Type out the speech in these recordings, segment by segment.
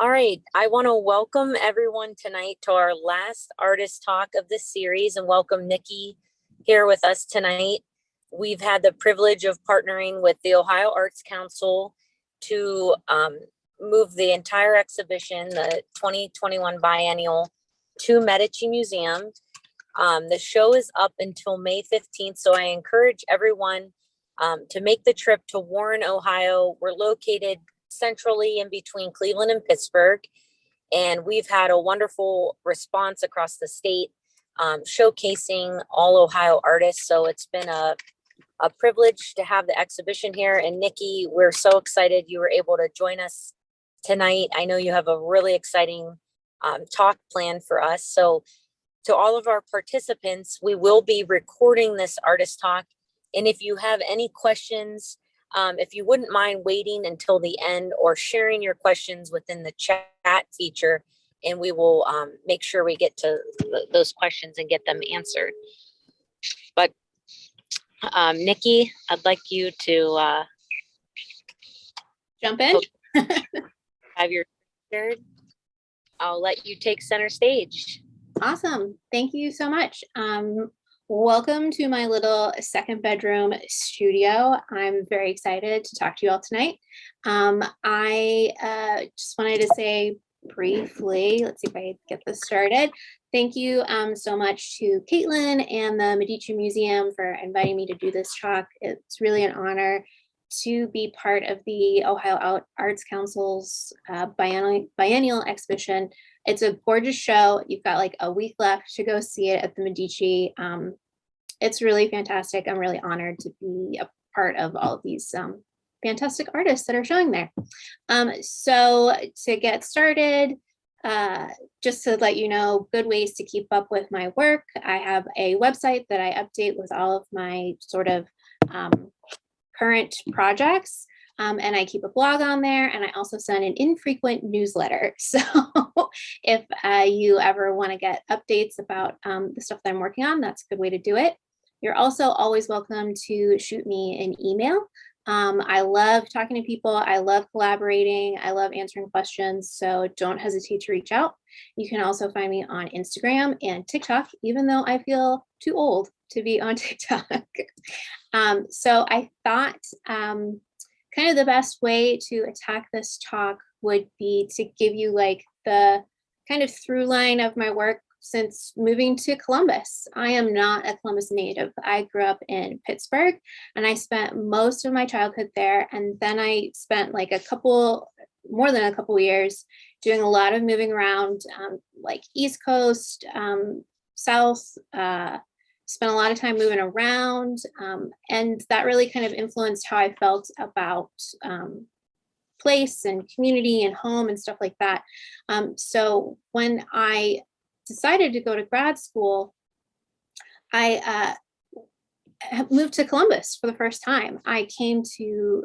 All right, I want to welcome everyone tonight to our last artist talk of this series and welcome Nicki here with us tonight. We've had the privilege of partnering with the Ohio Arts Council to move the entire exhibition, the 2021 Biennial, to Medici Museum. The show is up until May 15th, so I encourage everyone to make the trip to Warren, Ohio. We're located centrally in between Cleveland and Pittsburgh, and we've had a wonderful response across the state showcasing all Ohio artists. So it's been a privilege to have the exhibition here. And Nicki, we're so excited you were able to join us tonight. I know you have a really exciting talk planned for us. So to all of our participants, we will be recording this artist talk. And if you have any questions, if you wouldn't mind waiting until the end or sharing your questions within the chat feature, and we will make sure we get to those questions and get them answered. But Nicki, I'd like you to jump in. Have your shared. I'll let you take center stage. Awesome. Thank you so much. Welcome to my little second bedroom studio. I'm very excited to talk to you all tonight. I just wanted to say briefly, let's see if I get this started. Thank you so much to Caitlin and the Medici Museum for inviting me to do this talk. It's really an honor to be part of the Ohio Arts Council's biennial exhibition. It's a gorgeous show. You've got like a week left to go see it at the Medici. It's really fantastic. I'm really honored to be a part of all of these fantastic artists that are showing there. So to get started, just to let you know, good ways to keep up with my work. I have a website that I update with all of my sort of current projects. And I keep a blog on there, and I also send an infrequent newsletter. So if you ever want to get updates about the stuff that I'm working on, that's a good way to do it. You're also always welcome to shoot me an email. I love talking to people. I love collaborating. I love answering questions. So don't hesitate to reach out. You can also find me on Instagram and TikTok, even though I feel too old to be on TikTok. So I thought kind of the best way to attack this talk would be to give you like the kind of through line of my work since moving to Columbus. I am not a Columbus native. I grew up in Pittsburgh and I spent most of my childhood there. And then I spent like more than a couple years doing a lot of moving around, like East Coast, South, spent a lot of time moving around, and that really kind of influenced how I felt about place and community and home and stuff like that. So when I decided to go to grad school, I moved to Columbus for the first time. I came to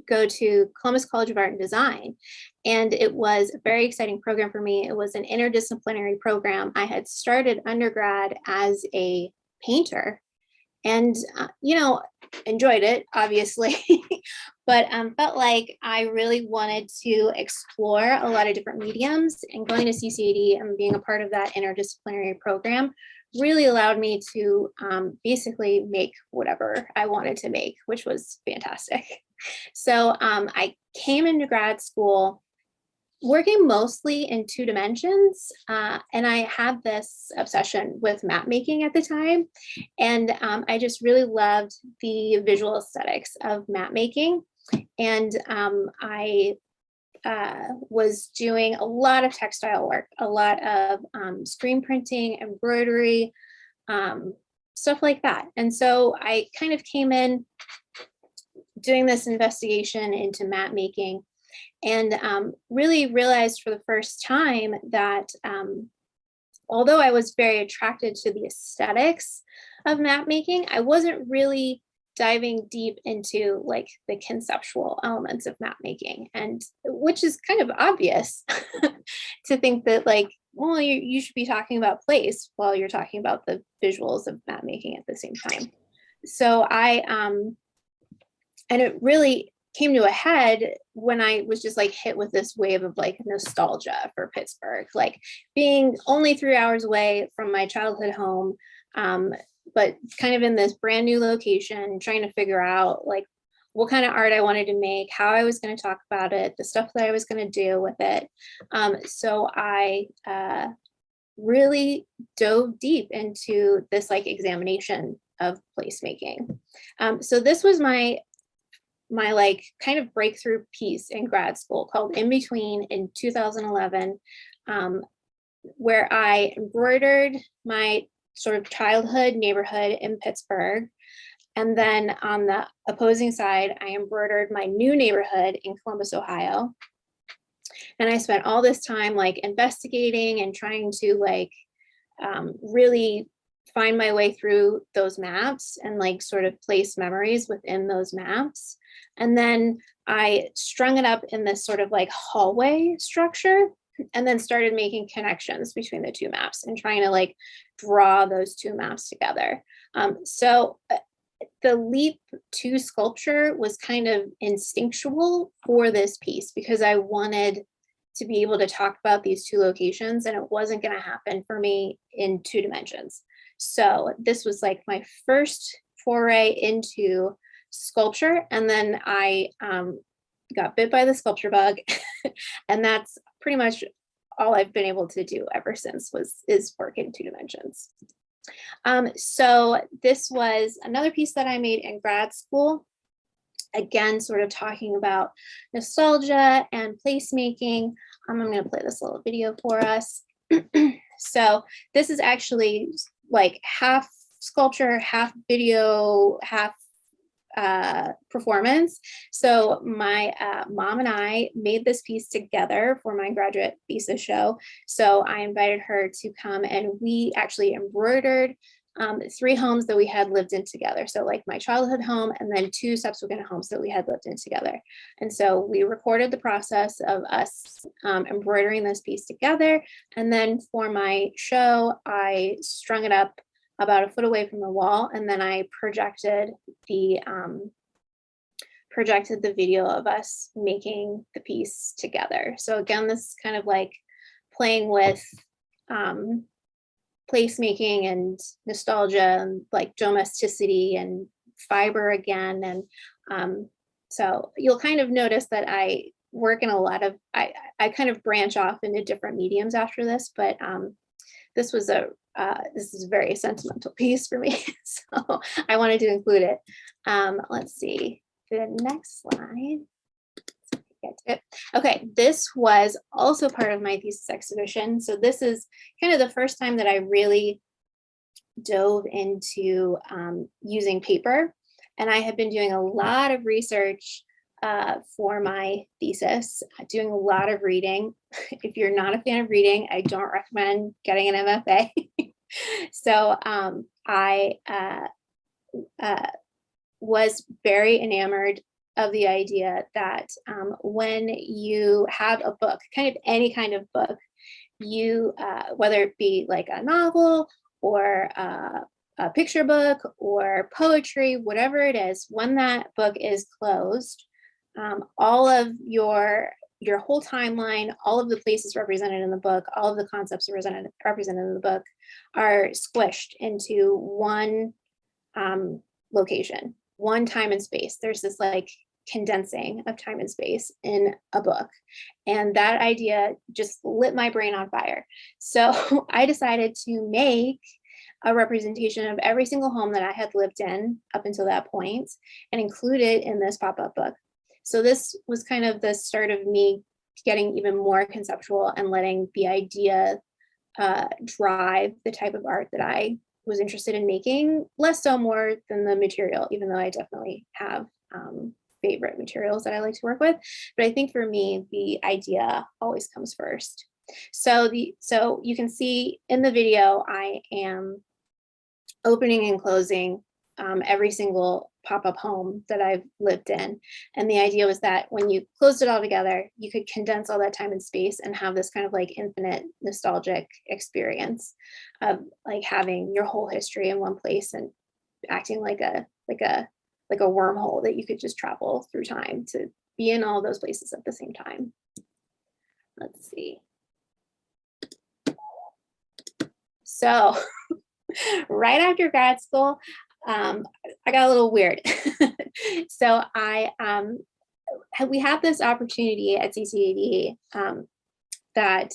go to Columbus College of Art and Design, and it was a very exciting program for me. It was an interdisciplinary program. I had started undergrad as a painter and, enjoyed it, obviously, but felt like I really wanted to explore a lot of different mediums, and going to CCAD and being a part of that interdisciplinary program really allowed me to basically make whatever I wanted to make, which was fantastic. So I came into grad school working mostly in 2 dimensions, and I had this obsession with map making at the time, and I just really loved the visual aesthetics of map making, and I was doing a lot of textile work, a lot of screen printing, embroidery, stuff like that. And so I kind of came in doing this investigation into map making, and really realized for the first time that although I was very attracted to the aesthetics of map making, I wasn't really diving deep into like the conceptual elements of map making, and which is kind of obvious to think that like, well, you should be talking about place while you're talking about the visuals of map making at the same time. So and it really came to a head when I was just like hit with this wave of like nostalgia for Pittsburgh, like being only 3 hours away from my childhood home, but kind of in this brand new location, trying to figure out like what kind of art I wanted to make, how I was going to talk about it, the stuff that I was going to do with it. So I really dove deep into this like examination of placemaking. So this was my like kind of breakthrough piece in grad school called In Between in 2011, where I embroidered my sort of childhood neighborhood in Pittsburgh. And then on the opposing side, I embroidered my new neighborhood in Columbus, Ohio. And I spent all this time like investigating and trying to like really find my way through those maps and like sort of place memories within those maps. And then I strung it up in this sort of like hallway structure, and then started making connections between the two maps and trying to like draw those two maps together. So the leap to sculpture was kind of instinctual for this piece because I wanted to be able to talk about these two locations, and it wasn't going to happen for me in 2 dimensions. So this was like my first foray into sculpture. And then I got bit by the sculpture bug. And that's pretty much all I've been able to do ever since is work in 2 dimensions. So this was another piece that I made in grad school. Again, sort of talking about nostalgia and placemaking. I'm going to play this little video for us. So this is actually like half sculpture, half video, half performance. So my mom and I made this piece together for my graduate thesis show. So I invited her to come, and we actually embroidered 3 homes that we had lived in together. So like my childhood home, and then 2 subsequent homes that we had lived in together. And so we recorded the process of us embroidering this piece together. And then for my show, I strung it up about a foot away from the wall, and then I projected the video of us making the piece together. So again, this is kind of like playing with placemaking and nostalgia and like domesticity and fiber again. And so you'll kind of notice that I work in a lot of, I kind of branch off into different mediums after this, but this was this is a very sentimental piece for me. So I wanted to include it. Let's see the next slide. Get to it. Okay, this was also part of my thesis exhibition. So this is kind of the first time that I really dove into using paper. And I have been doing a lot of research for my thesis, doing a lot of reading. If you're not a fan of reading, I don't recommend getting an MFA. So I was very enamored of the idea that when you have a book, kind of any kind of book, you, whether it be like a novel or a picture book or poetry, whatever it is, when that book is closed, all of your whole timeline, all of the places represented in the book, all of the concepts represented in the book are squished into one location, one time and space. There's this like condensing of time and space in a book. And that idea just lit my brain on fire. So I decided to make a representation of every single home that I had lived in up until that point and include it in this pop-up book. So this was kind of the start of me getting even more conceptual and letting the idea drive the type of art that I was interested in making, less so more than the material, even though I definitely have favorite materials that I like to work with. But I think for me, the idea always comes first. So you can see in the video, I am opening and closing every single pop-up home that I've lived in. And the idea was that when you closed it all together, you could condense all that time and space and have this kind of like infinite nostalgic experience of like having your whole history in one place and acting like a like a wormhole that you could just travel through time to be in all those places at the same time. Let's see. So right after grad school, I got a little weird. So we had this opportunity at CCAD that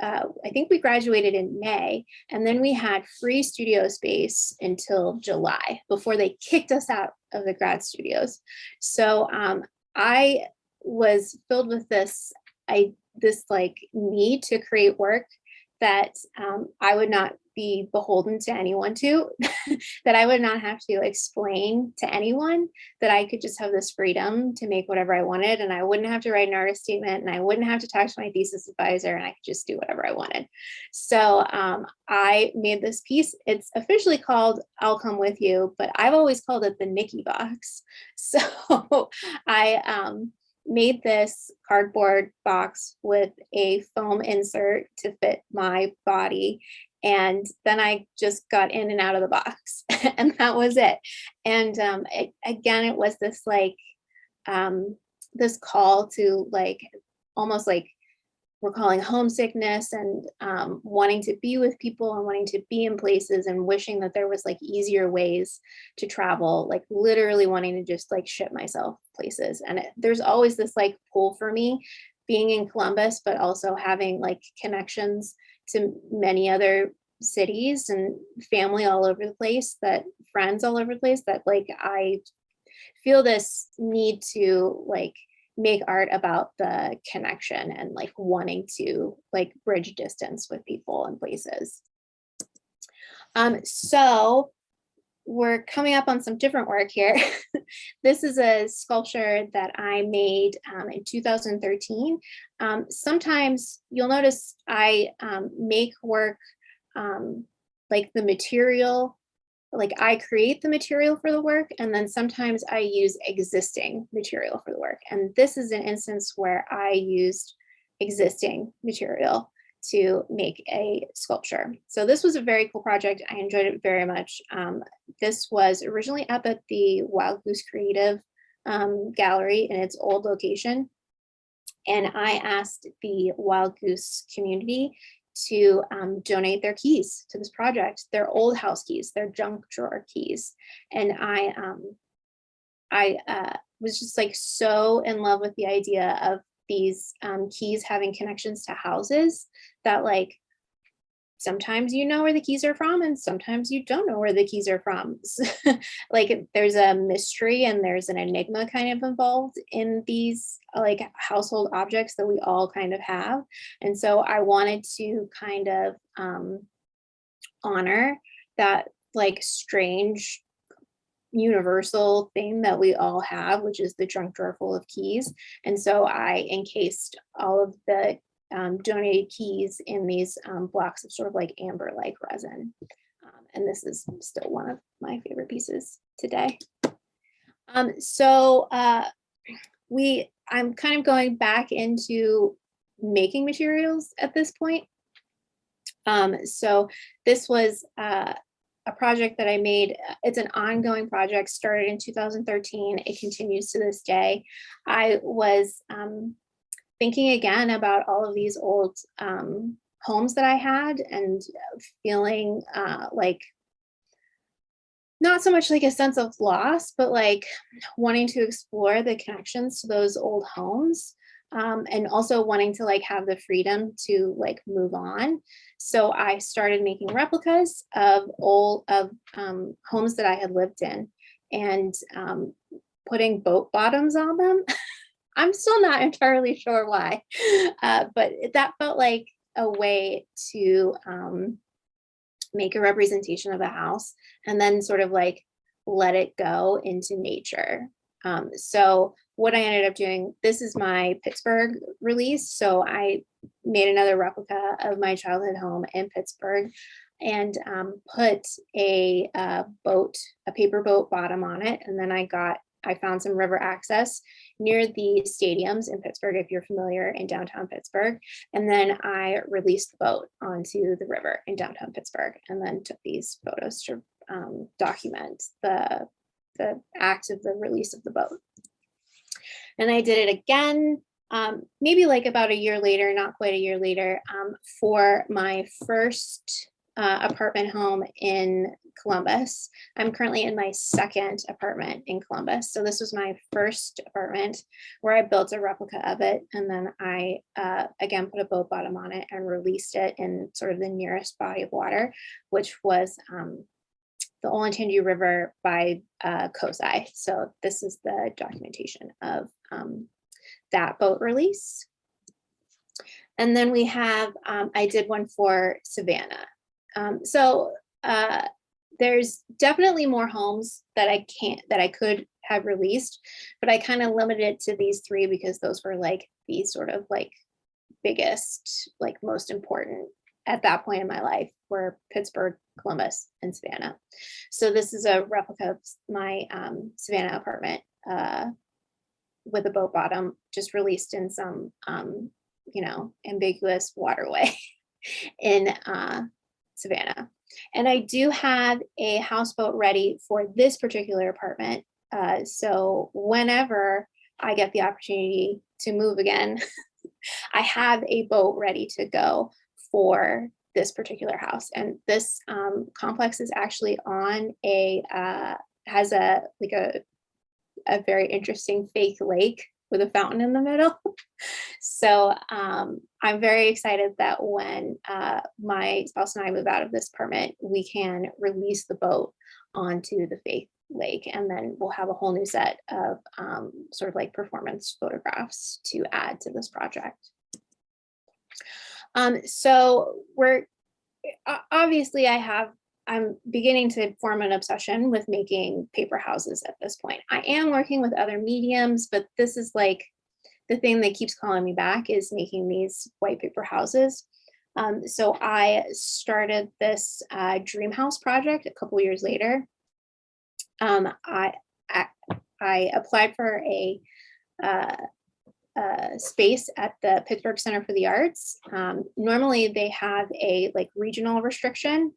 I think we graduated in May, and then we had free studio space until July before they kicked us out of the grad studios. So I was filled with this like need to create work that I would not be beholden to anyone to, that I would not have to explain to anyone, that I could just have this freedom to make whatever I wanted, and I wouldn't have to write an artist statement, and I wouldn't have to talk to my thesis advisor, and I could just do whatever I wanted. So I made this piece. It's officially called I'll Come With You, but I've always called it the Nicki box. So I made this cardboard box with a foam insert to fit my body. And then I just got in and out of the box and that was it. And again, it was this like, this call to like, almost like we're calling homesickness and wanting to be with people and wanting to be in places and wishing that there was like easier ways to travel, like literally wanting to just like ship myself places. And there's always this like pull for me being in Columbus, but also having like connections to many other cities and family all over the place, that friends all over the place, that like I feel this need to like make art about the connection and like wanting to like bridge distance with people and places. So we're coming up on some different work here. This is a sculpture that I made in 2013. Sometimes you'll notice I make work like the material, like I create the material for the work, and then sometimes I use existing material for the work. And this is an instance where I used existing material to make a sculpture. So this was a very cool project. I enjoyed it very much. This was originally up at the Wild Goose Creative Gallery in its old location. And I asked the Wild Goose community to donate their keys to this project, their old house keys, their junk drawer keys. And I was just like so in love with the idea of these keys having connections to houses, that like sometimes you know where the keys are from and sometimes you don't know where the keys are from. Like there's a mystery and there's an enigma kind of involved in these like household objects that we all kind of have. And so I wanted to kind of honor that like strange universal thing that we all have, which is the junk drawer full of keys. And so I encased all of the donated keys in these blocks of sort of like amber-like resin. And this is still one of my favorite pieces today. So I'm kind of going back into making materials at this point. So this was a project that I made. It's an ongoing project, started in 2013. It continues to this day. I was thinking again about all of these old homes that I had and feeling like not so much like a sense of loss, but like wanting to explore the connections to those old homes. And also wanting to like have the freedom to like move on. So I started making replicas of homes that I had lived in and putting boat bottoms on them. I'm still not entirely sure why, but that felt like a way to make a representation of the house and then sort of like let it go into nature. So what I ended up doing, this is my Pittsburgh release. So I made another replica of my childhood home in Pittsburgh and put a paper boat bottom on it. And then I found some river access near the stadiums in Pittsburgh, if you're familiar, in downtown Pittsburgh. And then I released the boat onto the river in downtown Pittsburgh and then took these photos to document the act of the release of the boat. And I did it again, maybe like about a year later, not quite a year later, for my first apartment home in Columbus. I'm currently in my second apartment in Columbus. So this was my first apartment where I built a replica of it. And then I, again, put a boat bottom on it and released it in sort of the nearest body of water, which was the Olentangy River by Kozai. So this is the documentation of that boat release. And then we have, I did one for Savannah. There's definitely more homes that I could have released, but I kind of limited it to these three because those were like the sort of like biggest, like most important at that point in my life were Pittsburgh, Columbus, and Savannah. So this is a replica of my Savannah apartment with a boat bottom, just released in some, ambiguous waterway in Savannah. And I do have a houseboat ready for this particular apartment. So whenever I get the opportunity to move again, I have a boat ready to go for this particular house. And this complex is actually on has a very interesting fake lake with a fountain in the middle. So I'm very excited that when my spouse and I move out of this apartment, we can release the boat onto the fake lake, and then we'll have a whole new set of sort of like performance photographs to add to this project. So we're obviously I'm beginning to form an obsession with making paper houses at this point. I am working with other mediums, but this is like the thing that keeps calling me back is making these white paper houses. So I started this dream house project a couple years later. I applied for a space at the Pittsburgh Center for the Arts. Normally they have a like regional restriction.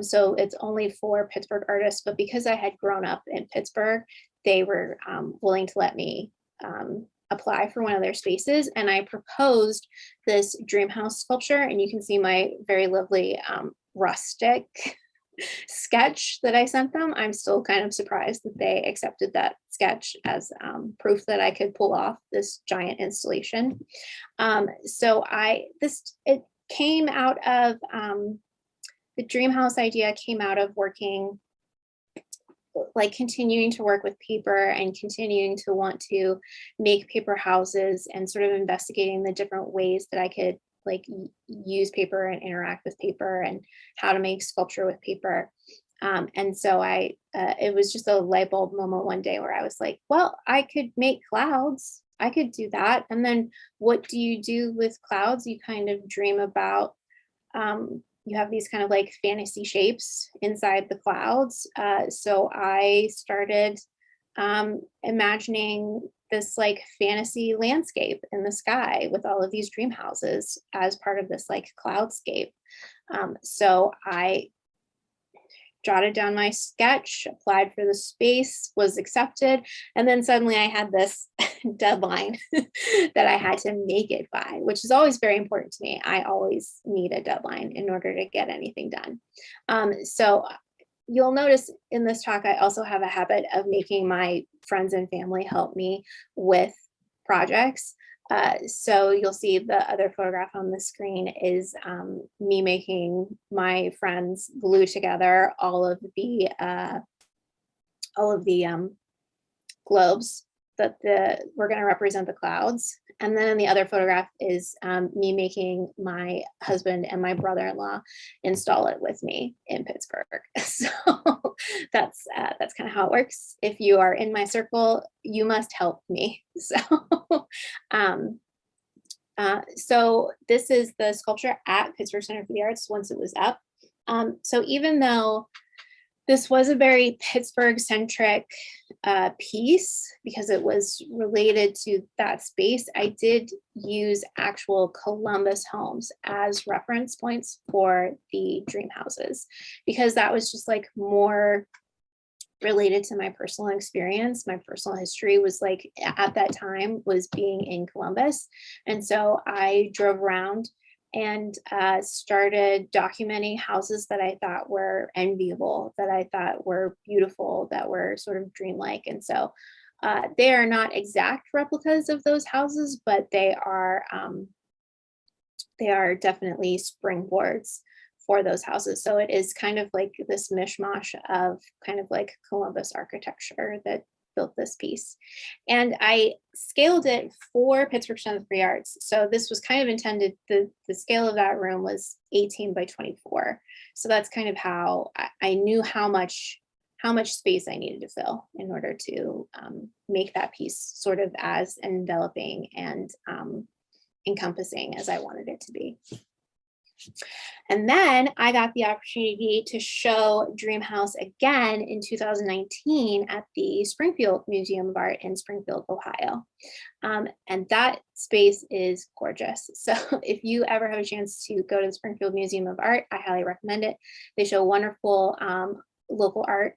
So it's only for Pittsburgh artists, but because I had grown up in Pittsburgh, they were willing to let me apply for one of their spaces. And I proposed this dream house sculpture, and you can see my very lovely rustic sketch that I sent them. I'm still kind of surprised that they accepted that sketch as proof that I could pull off this giant installation. It came out of the dream house idea came out of working, like continuing to work with paper and continuing to want to make paper houses and sort of investigating the different ways that I could like use paper and interact with paper and how to make sculpture with paper. And so it was just a light bulb moment one day where I was like, well, I could make clouds. I could do that. And then what do you do with clouds? You kind of dream about, you have these kind of like fantasy shapes inside the clouds. So I started imagining this like fantasy landscape in the sky with all of these dream houses as part of this like cloudscape. So I jotted down my sketch, applied for the space, was accepted, and then suddenly I had this deadline that I had to make it by, which is always very important to me. I always need a deadline in order to get anything done. So you'll notice in this talk, I also have a habit of making my friends and family help me with projects. So you'll see the other photograph on the screen is me making my friends glue together all of the globes that we're going to represent the clouds. And then the other photograph is me making my husband and my brother-in-law install it with me in Pittsburgh. So that's kind of how it works. If you are in my circle, you must help me. So this is the sculpture at Pittsburgh Center for the Arts once it was up. So even though this was a very Pittsburgh-centric piece because it was related to that space, I did use actual Columbus homes as reference points for the dream houses because that was just like more related to my personal experience. My personal history was like, at that time, was being in Columbus. And so I drove around and started documenting houses that I thought were enviable, that I thought were beautiful, that were sort of dreamlike. And so they are not exact replicas of those houses, but they are definitely springboards for those houses. So it is kind of like this mishmash of kind of like Columbus architecture that built this piece. And I scaled it for Pittsburgh Center for the Arts. So this was kind of intended, the scale of that room was 18 by 24. So that's kind of how I knew how much space I needed to fill in order to make that piece sort of as enveloping and encompassing as I wanted it to be. And then I got the opportunity to show Dream House again in 2019 at the Springfield Museum of Art in Springfield, Ohio. And that space is gorgeous. So if you ever have a chance to go to the Springfield Museum of Art, I highly recommend it. They show wonderful local art,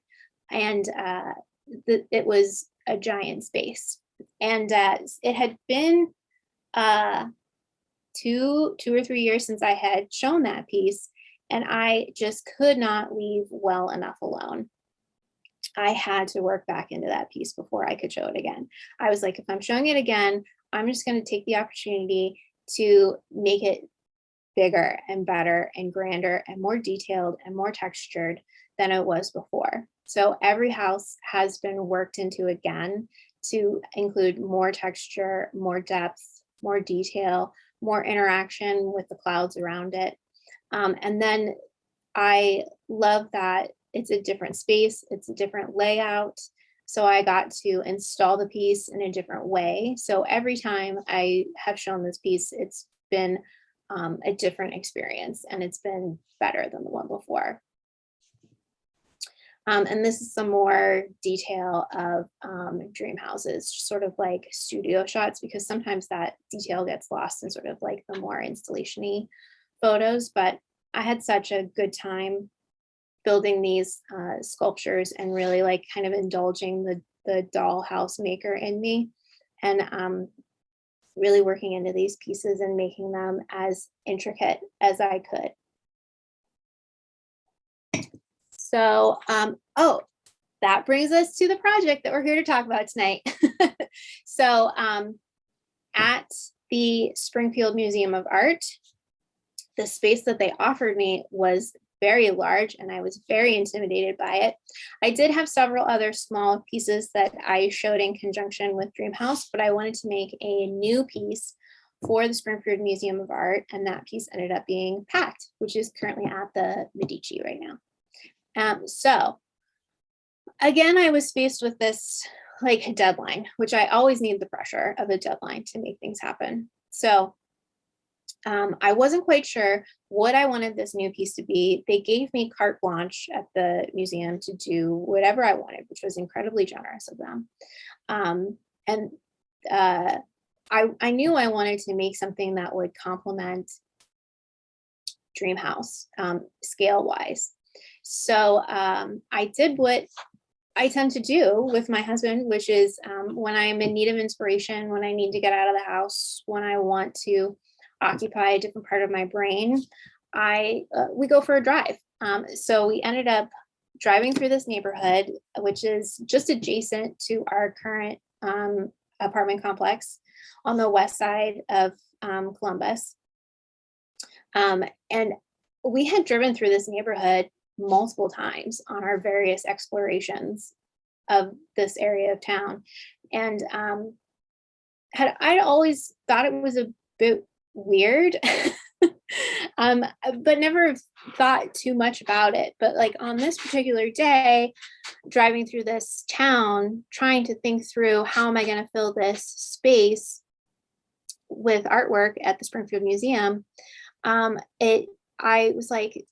and it was a giant space. And it had been 2 or 3 years since I had shown that piece, and I just could not leave well enough alone. I had to work back into that piece before I could show it again. I was like, if I'm showing it again, I'm just going to take the opportunity to make it bigger and better and grander and more detailed and more textured than it was before. So every house has been worked into again to include more texture, more depth, more detail, more interaction with the clouds around it. And then I love that it's a different space, it's a different layout. So I got to install the piece in a different way. So every time I have shown this piece, it's been a different experience, and it's been better than the one before. And this is some more detail of dream houses, sort of like studio shots, because sometimes that detail gets lost in sort of like the more installation-y photos. But I had such a good time building these sculptures and really like kind of indulging the dollhouse maker in me, and really working into these pieces and making them as intricate as I could. So, oh, that brings us to the project that we're here to talk about tonight. So at the Springfield Museum of Art, the space that they offered me was very large, and I was very intimidated by it. I did have several other small pieces that I showed in conjunction with Dream House, but I wanted to make a new piece for the Springfield Museum of Art, and that piece ended up being packed, which is currently at the Medici right now. So again, I was faced with this like deadline, which I always need the pressure of a deadline to make things happen. So I wasn't quite sure what I wanted this new piece to be. They gave me carte blanche at the museum to do whatever I wanted, which was incredibly generous of them. And I knew I wanted to make something that would complement Dream House scale wise. So I did what I tend to do with my husband, which is when I'm in need of inspiration, when I need to get out of the house, when I want to occupy a different part of my brain, we go for a drive. So we ended up driving through this neighborhood, which is just adjacent to our current apartment complex on the west side of Columbus. And we had driven through this neighborhood multiple times on our various explorations of this area of town. And I'd always thought it was a bit weird, but never thought too much about it. But like on this particular day, driving through this town, trying to think through how am I going to fill this space with artwork at the Springfield Museum, I was like,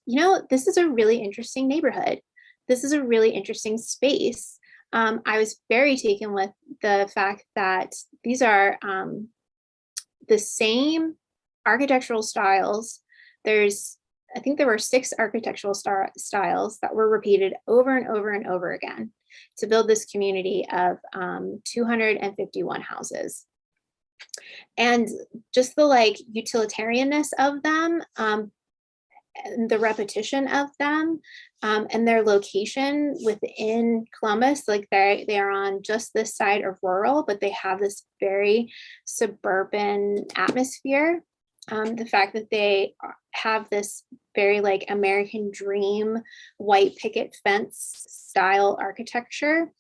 this is a really interesting neighborhood. This is a really interesting space. I was very taken with the fact that these are the same architectural styles. There's I think there were 6 architectural styles that were repeated over and over and over again to build this community of 251 houses. And just the like utilitarianness of them, the repetition of them, and their location within Columbus, like they are on just this side of rural, but they have this very suburban atmosphere. The fact that they have this very like American dream white picket fence style architecture,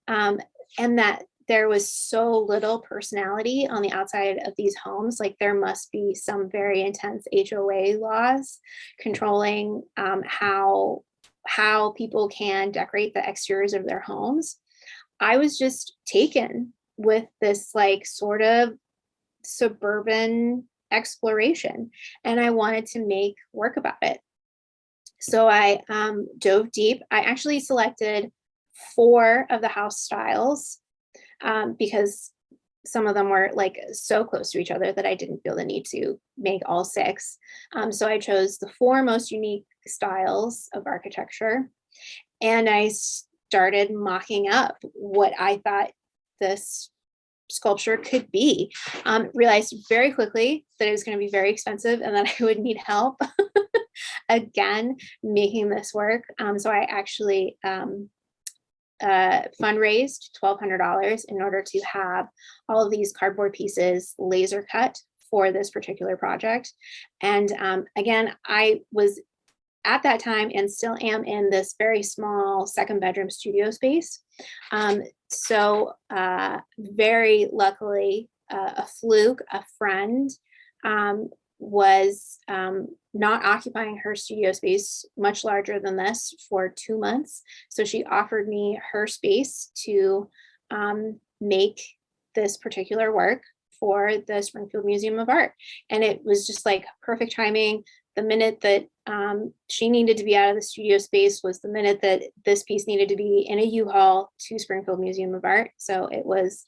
and that there was so little personality on the outside of these homes. Like there must be some very intense HOA laws controlling how people can decorate the exteriors of their homes. I was just taken with this like sort of suburban exploration, and I wanted to make work about it. So I dove deep. I actually selected 4 of the house styles because some of them were like so close to each other that I didn't feel the need to make all 6. So I chose the 4 most unique styles of architecture, and I started mocking up what I thought this sculpture could be. Realized very quickly that it was going to be very expensive and that I would need help again making this work. So I actually fundraised $1,200 in order to have all of these cardboard pieces laser cut for this particular project. And again, I was at that time and still am in this very small 2nd bedroom studio space. So very luckily, a fluke, a friend was not occupying her studio space much larger than this for 2 months. So she offered me her space to make this particular work for the Springfield Museum of Art. And it was just like perfect timing. The minute that she needed to be out of the studio space was the minute that this piece needed to be in a U-Haul to Springfield Museum of Art. So it was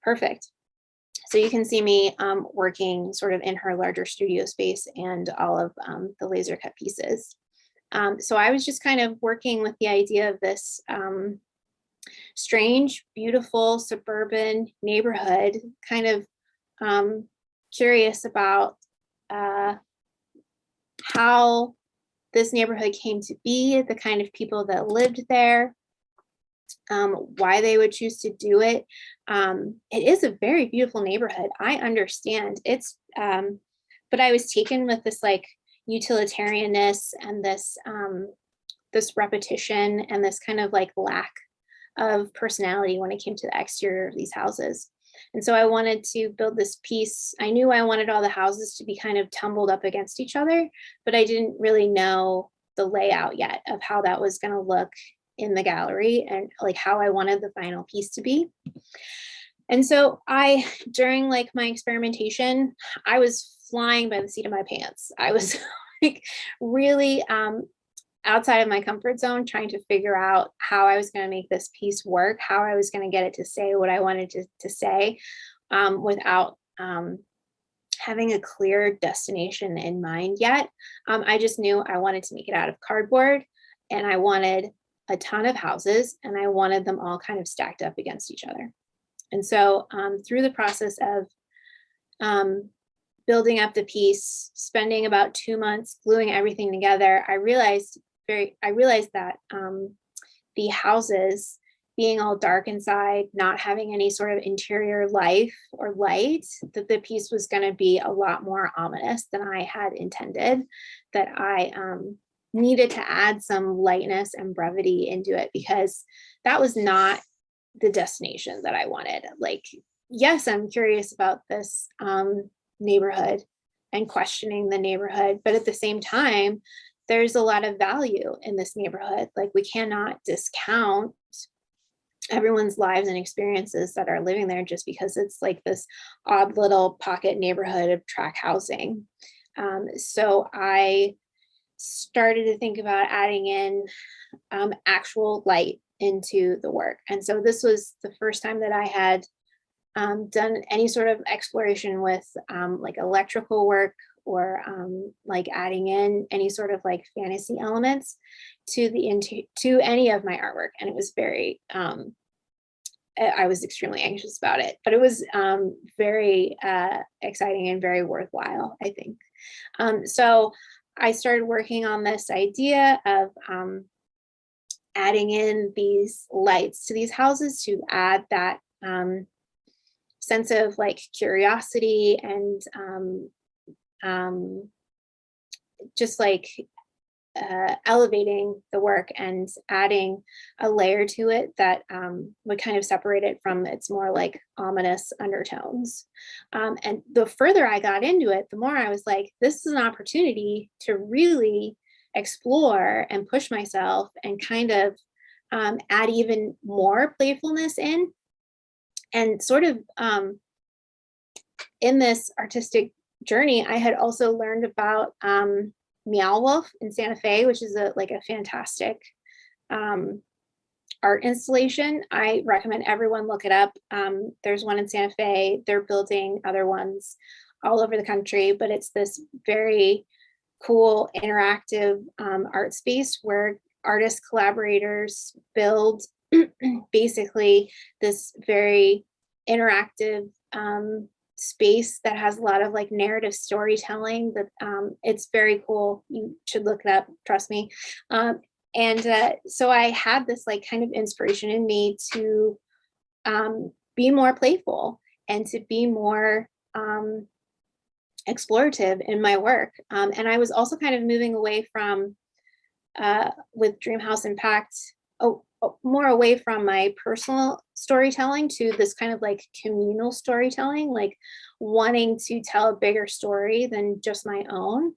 perfect. So you can see me working sort of in her larger studio space and all of the laser cut pieces. So I was just kind of working with the idea of this strange, beautiful suburban neighborhood, kind of curious about how this neighborhood came to be, the kind of people that lived there, why they would choose to do it. It is a very beautiful neighborhood. I understand it's, but I was taken with this like utilitarianness and this this repetition and this kind of like lack of personality when it came to the exterior of these houses. And so I wanted to build this piece. I knew I wanted all the houses to be kind of tumbled up against each other, but I didn't really know the layout yet of how that was going to look in the gallery and like how I wanted the final piece to be. And so during like my experimentation, I was flying by the seat of my pants. I was like really outside of my comfort zone, trying to figure out how I was going to make this piece work, how I was going to get it to say what I wanted to say without having a clear destination in mind yet. I just knew I wanted to make it out of cardboard, and I wanted a ton of houses, and I wanted them all kind of stacked up against each other. And so through the process of building up the piece, spending about 2 months gluing everything together, I realized that the houses being all dark inside, not having any sort of interior life or light, that the piece was going to be a lot more ominous than I had intended, that I needed to add some lightness and brevity into it, because that was not the destination that I wanted. Like, yes, I'm curious about this neighborhood and questioning the neighborhood, but at the same time, there's a lot of value in this neighborhood. Like, we cannot discount everyone's lives and experiences that are living there just because it's like this odd little pocket neighborhood of tract housing. So I started to think about adding in actual light into the work. And so this was the first time that I had done any sort of exploration with like electrical work or like adding in any sort of like fantasy elements to to any of my artwork. And it was very, I was extremely anxious about it, but it was very exciting and very worthwhile, I think. So I started working on this idea of adding in these lights to these houses to add that sense of like curiosity and just like elevating the work and adding a layer to it that would kind of separate it from its more like ominous undertones. And the further I got into it, the more I was like, this is an opportunity to really explore and push myself and kind of add even more playfulness in. And sort of in this artistic journey, I had also learned about Meow Wolf in Santa Fe, which is a fantastic art installation. I recommend everyone look it up. There's one in Santa Fe. They're building other ones all over the country, but it's this very cool interactive art space where artist collaborators build basically this very interactive space that has a lot of like narrative storytelling. That it's very cool. You should look it up, trust me. So I had this like kind of inspiration in me to be more playful and to be more explorative in my work. And I was also kind of moving away from with Dreamhouse Impact, more away from my personal storytelling to this kind of like communal storytelling, like wanting to tell a bigger story than just my own.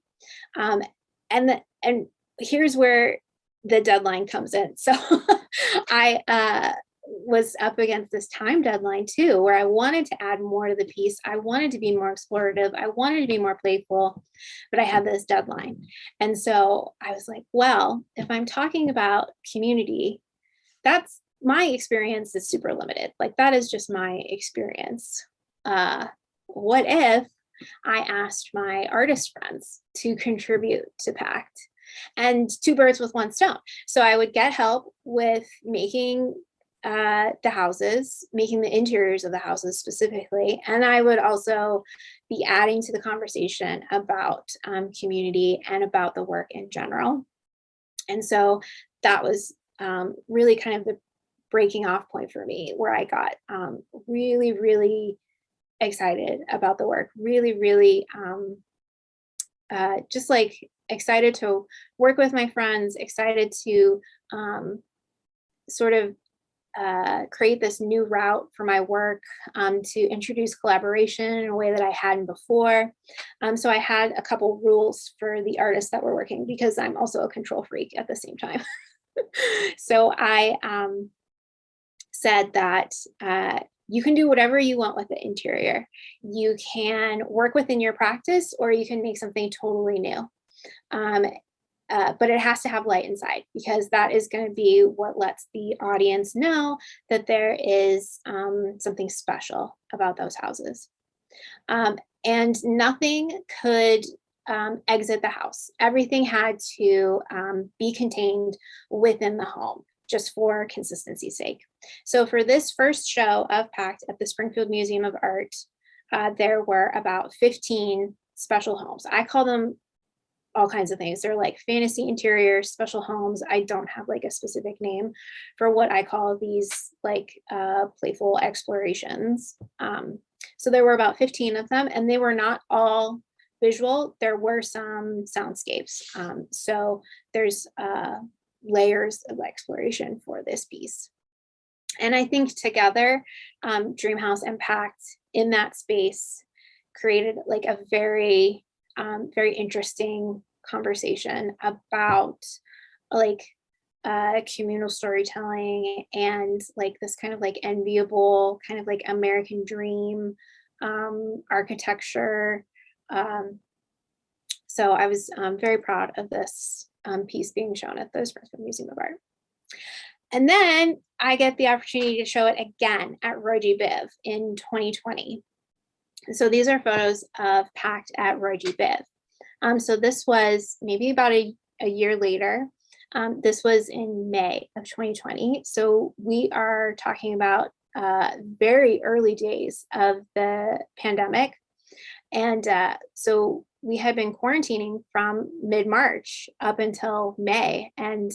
And here's where the deadline comes in. So I was up against this time deadline too, where I wanted to add more to the piece. I wanted to be more explorative. I wanted to be more playful, but I had this deadline. And so I was like, well, if I'm talking about community, that's my experience is super limited. Like that is just my experience. What if I asked my artist friends to contribute to Pact? And two birds with one stone. So I would get help with making the houses, making the interiors of the houses specifically. And I would also be adding to the conversation about community and about the work in general. And so that was really kind of the breaking off point for me, where I got really, really excited about the work, really, really just like excited to work with my friends, excited to sort of create this new route for my work, to introduce collaboration in a way that I hadn't before. So I had a couple rules for the artists that were working, because I'm also a control freak at the same time. So I said that you can do whatever you want with the interior. You can work within your practice, or you can make something totally new. But it has to have light inside, because that is going to be what lets the audience know that there is something special about those houses. And nothing could exit the house. Everything had to be contained within the home, just for consistency's sake. So for this first show of Pact at the Springfield Museum of Art, there were about 15 special homes. I call them all kinds of things. They're like fantasy interiors, special homes. I don't have like a specific name for what I call these like playful explorations. So there were about 15 of them, and they were not all visual. There were some soundscapes. So there's layers of exploration for this piece. And I think together, Dreamhouse and Pact in that space created like a very, very interesting conversation about like communal storytelling and like this kind of like enviable kind of like American dream architecture. So I was very proud of this piece being shown at the Springfield Museum of Art. And then I get the opportunity to show it again at Roy G. Biv in 2020. So these are photos of Pact at Roy G. Biv. So this was maybe about a year later. This was in May of 2020. So we are talking about very early days of the pandemic. And so we had been quarantining from mid-March up until May. And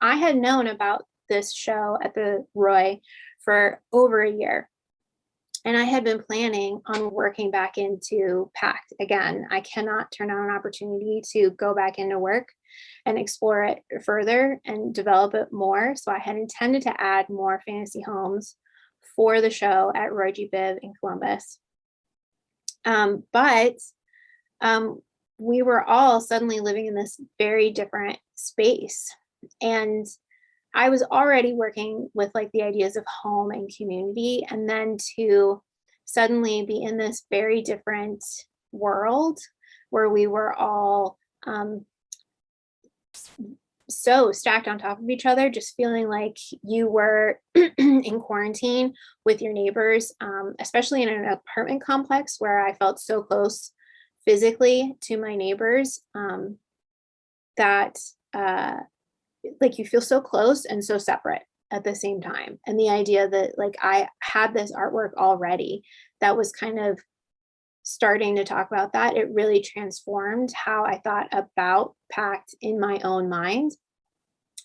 I had known about this show at the Roy for over a year. And I had been planning on working back into PACT again. I cannot turn down an opportunity to go back into work and explore it further and develop it more. So I had intended to add more fantasy homes for the show at Roy G. Biv in Columbus. But we were all suddenly living in this very different space. And I was already working with like the ideas of home and community, and then to suddenly be in this very different world where we were all so stacked on top of each other, just feeling like you were in quarantine with your neighbors, especially in an apartment complex where I felt so close physically to my neighbors, that like you feel so close and so separate at the same time. And the idea that like I had this artwork already that was kind of starting to talk about that, it really transformed how I thought about PACT in my own mind.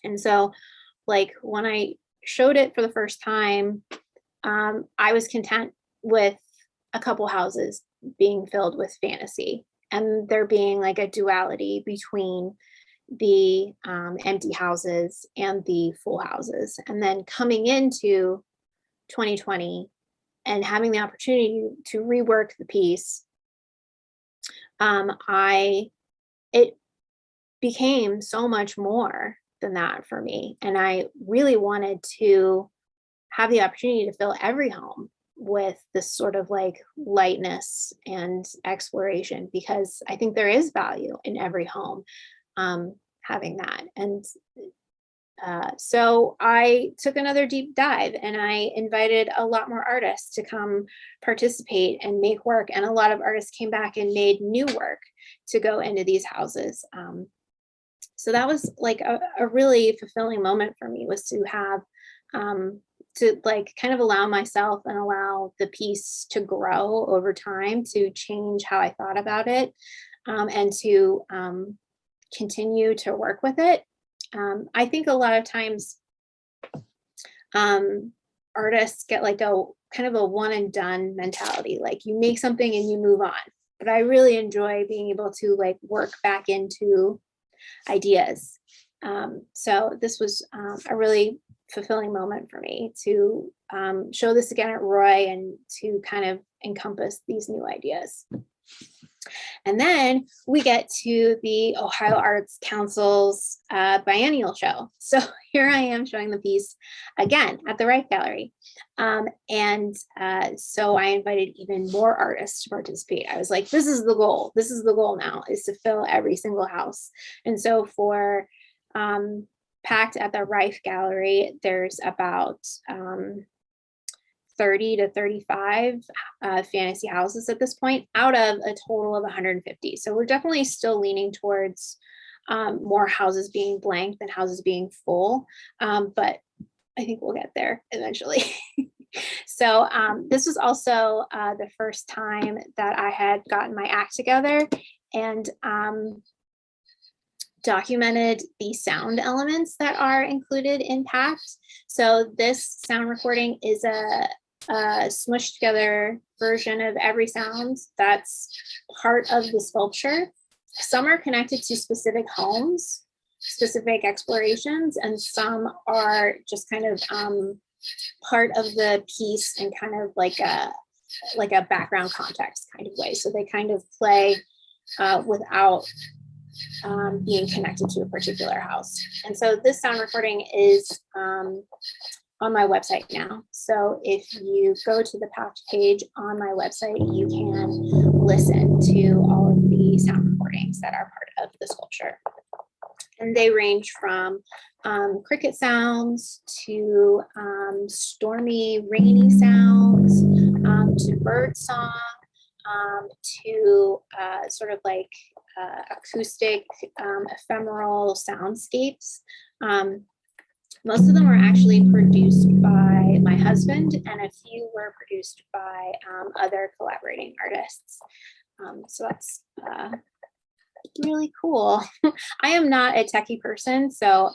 And so like when I showed it for the first time, I was content with a couple houses being filled with fantasy and there being like a duality between the empty houses and the full houses. And then coming into 2020 and having the opportunity to rework the piece, it became so much more than that for me. And I really wanted to have the opportunity to fill every home with this sort of like lightness and exploration, because I think there is value in every home having that. And so I took another deep dive and I invited a lot more artists to come participate and make work. And a lot of artists came back and made new work to go into these houses. So that was like a really fulfilling moment for me, was to have to like kind of allow myself and allow the piece to grow over time, to change how I thought about it, and to continue to work with it. I think a lot of times artists get like a kind of a one and done mentality, like you make something and you move on. But I really enjoy being able to like work back into ideas. So this was a really fulfilling moment for me to show this again at Roy and to kind of encompass these new ideas. And then we get to the Ohio Arts Council's biennial show. So here I am showing the piece again at the Riffe Gallery. So I invited even more artists to participate. I was like, this is the goal. This is the goal now, is to fill every single house. And so for PACT at the Riffe Gallery, there's about 30 to 35 fantasy houses at this point, out of a total of 150. So we're definitely still leaning towards more houses being blank than houses being full, but I think we'll get there eventually. So this was also the first time that I had gotten my act together and documented the sound elements that are included in PACT. So this sound recording is a smushed together version of every sound that's part of the sculpture. Some are connected to specific homes, specific explorations, and some are just kind of part of the piece and kind of like a background context kind of way. So they kind of play without being connected to a particular house. And so this sound recording is on my website now. So if you go to the PACT page on my website, you can listen to all of the sound recordings that are part of the sculpture. And they range from cricket sounds to stormy, rainy sounds, to bird song, to sort of like acoustic ephemeral soundscapes. Most of them were actually produced by my husband, and a few were produced by other collaborating artists. So that's really cool. I am not a techie person, so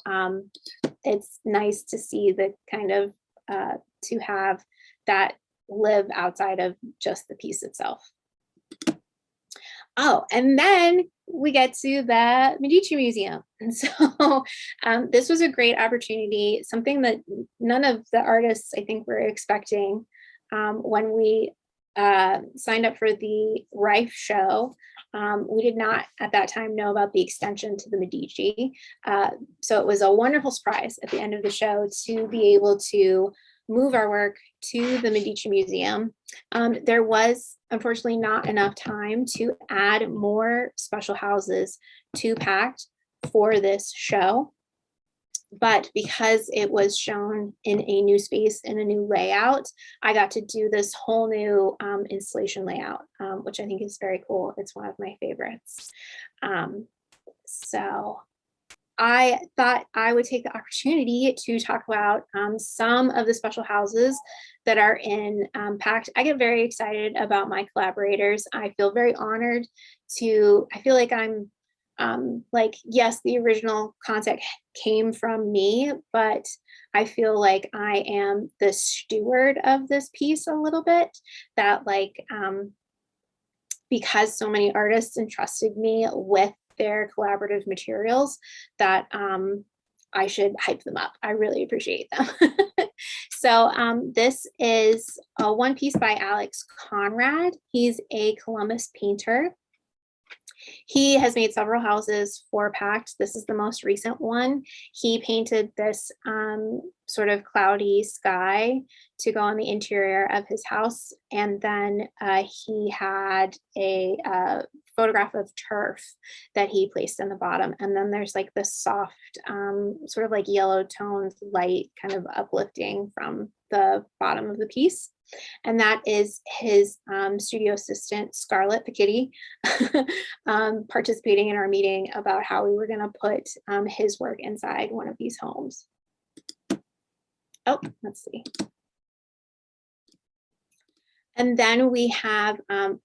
it's nice to see the kind of to have that live outside of just the piece itself. Oh, and then we get to the Medici Museum. And so this was a great opportunity, something that none of the artists I think were expecting when we signed up for the Riffe show. We did not at that time know about the extension to the Medici. So it was a wonderful surprise at the end of the show to be able to move our work to the Medici Museum. There was unfortunately not enough time to add more special houses to Pact for this show. But because it was shown in a new space, in a new layout, I got to do this whole new installation layout, which I think is very cool. It's one of my favorites. So I thought I would take the opportunity to talk about some of the special houses that are in Pact. I get very excited about my collaborators. I feel very honored I feel like I'm like, yes, the original concept came from me, but I feel like I am the steward of this piece a little bit, that like, because so many artists entrusted me with their collaborative materials, that I should hype them up. I really appreciate them. So this is a one piece by Alex Conrad. He's a Columbus painter. He has made several houses for Pact. This is the most recent one. He painted this sort of cloudy sky to go on the interior of his house. And then he had a photograph of turf that he placed in the bottom. And then there's like this soft, sort of like yellow toned light kind of uplifting from the bottom of the piece. And that is his studio assistant, Scarlett the kitty, participating in our meeting about how we were going to put his work inside one of these homes. Oh, let's see. And then we have,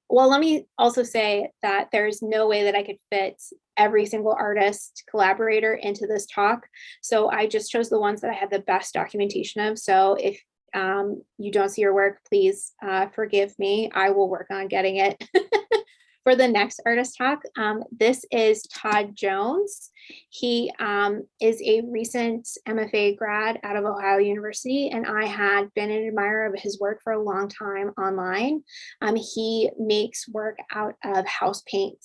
well, let me also say that there's no way that I could fit every single artist collaborator into this talk. So I just chose the ones that I had the best documentation of. So if you don't see your work, please forgive me. I will work on getting it for the next artist talk. This is Todd Jones. He is a recent MFA grad out of Ohio University, and I had been an admirer of his work for a long time online. He makes work out of house paint.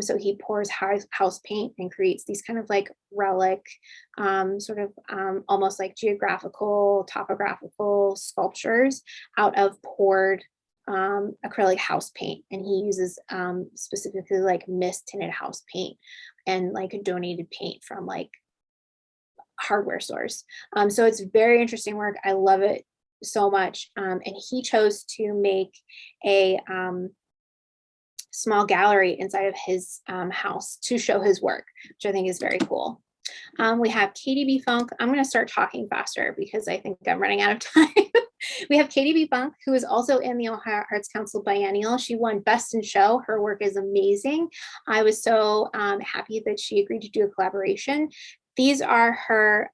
So he pours house paint and creates these kind of like relic, sort of almost like geographical, topographical sculptures out of poured acrylic house paint. And he uses specifically like mist tinted house paint and like a donated paint from like hardware stores. So it's very interesting work. I love it so much. And he chose to make a small gallery inside of his house to show his work, which I think is very cool. We have Katie B. Funk. I'm going to start talking faster because I think I'm running out of time. We have Katie B. Funk, who is also in the Ohio Arts Council Biennial. She won Best in Show. Her work is amazing. I was so happy that she agreed to do a collaboration. These are her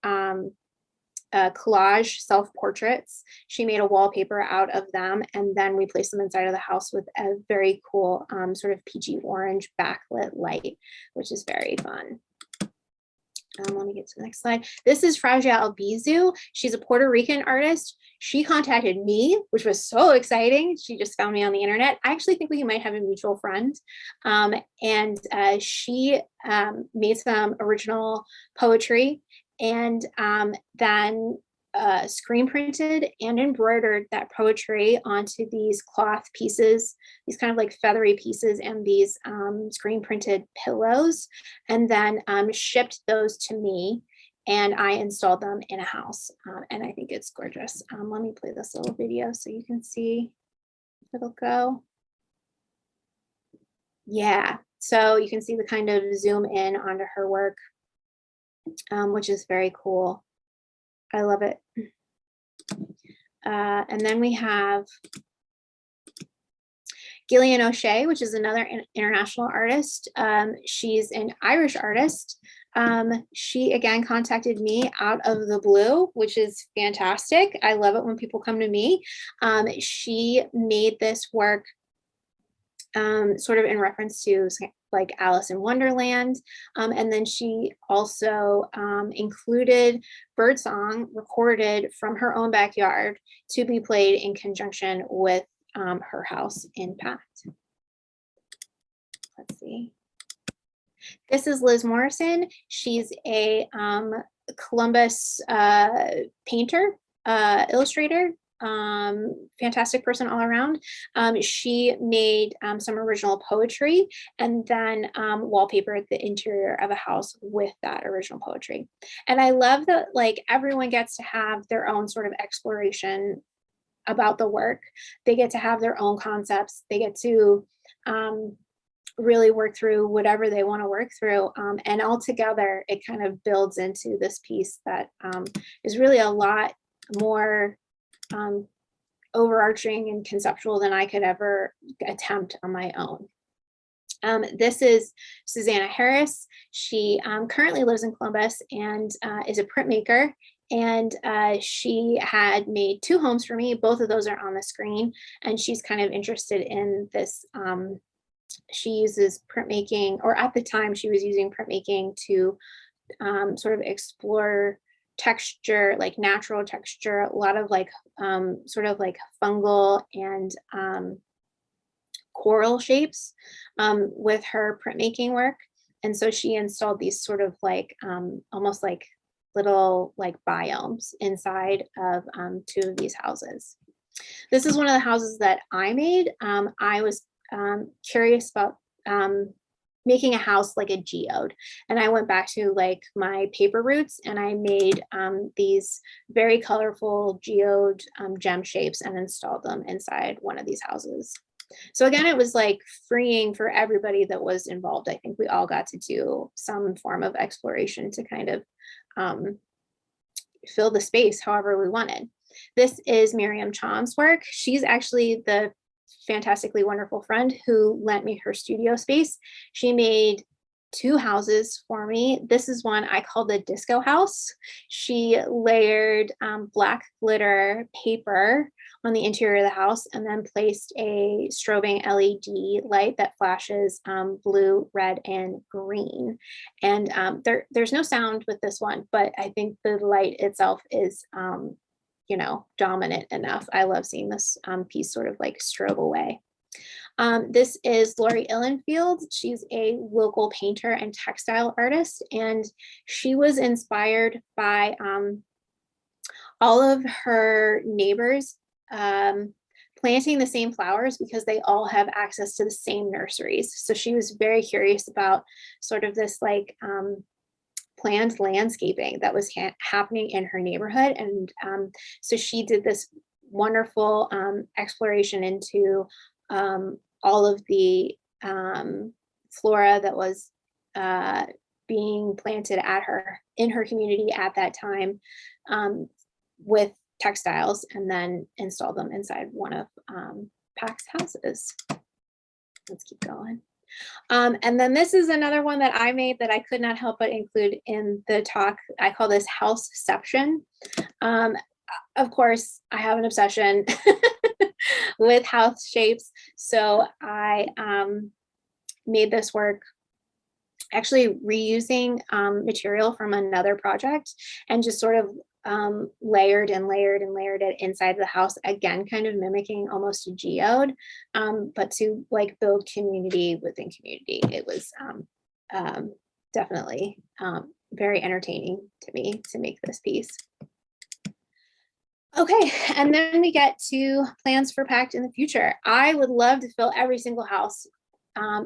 collage self-portraits. She made a wallpaper out of them, and then we placed them inside of the house with a very cool sort of peachy orange backlit light, which is very fun. Let me get to the next slide. This is Frauja Albizu. She's a Puerto Rican artist. She contacted me, which was so exciting. She just found me on the internet. I actually think we might have a mutual friend. And she made some original poetry and then screen printed and embroidered that poetry onto these cloth pieces, these kind of like feathery pieces, and these screen printed pillows, and then shipped those to me, and I installed them in a house. And I think it's gorgeous. Let me play this little video so you can see if it'll go. Yeah, So you can see the kind of zoom in onto her work, which is very cool. I love it. And then we have Gillian O'Shea, which is another international artist. She's an Irish artist. She again contacted me out of the blue, which is fantastic. I love it when people come to me. She made this work sort of in reference to like Alice in Wonderland. And then she also included birdsong recorded from her own backyard to be played in conjunction with her house impact. Let's see. This is Liz Morrison. She's a Columbus painter, illustrator, fantastic person all around. She made some original poetry and then wallpapered the interior of a house with that original poetry. And I love that like everyone gets to have their own sort of exploration about the work. They get to have their own concepts. They get to really work through whatever they want to work through. And all together, it kind of builds into this piece that is really a lot more overarching and conceptual than I could ever attempt on my own. This is Susanna Harris. She currently lives in Columbus and is a printmaker. And she had made 2 homes for me. Both of those are on the screen. And she's kind of interested in this. She uses printmaking, or at the time she was using printmaking to sort of explore texture, like natural texture, a lot of like sort of like fungal and coral shapes with her printmaking work. And so she installed these sort of like almost like little like biomes inside of 2 of these houses. This is one of the houses that I made. I was curious about making a house like a geode, and I went back to like my paper roots and I made these very colorful geode gem shapes and installed them inside one of these houses. So again, it was like freeing for everybody that was involved. I think we all got to do some form of exploration to kind of fill the space however we wanted. This is Miriam Chom's work. She's actually the fantastically wonderful friend who lent me her studio space. She made 2 houses for me. This is one I call the disco house. She layered black glitter paper on the interior of the house and then placed a strobing LED light that flashes blue, red, and green. And there's no sound with this one, but I think the light itself is you know, dominant enough. I love seeing this piece sort of like strobe away. This is Lori Illenfield. She's a local painter and textile artist, and she was inspired by all of her neighbors planting the same flowers because they all have access to the same nurseries. So she was very curious about sort of this like planned landscaping that was happening in her neighborhood. And so she did this wonderful exploration into all of the flora that was being planted in her community at that time with textiles, and then installed them inside one of Pac's houses. Let's keep going. And then this is another one that I made that I could not help but include in the talk. I call this houseception. Of course, I have an obsession with house shapes. So I made this work actually reusing material from another project and just sort of layered and layered and layered it inside the house, again kind of mimicking almost a geode, but to like build community within community. It was definitely very entertaining to me to make this piece. Okay, and then we get to plans for Pact in the future. I would love to fill every single house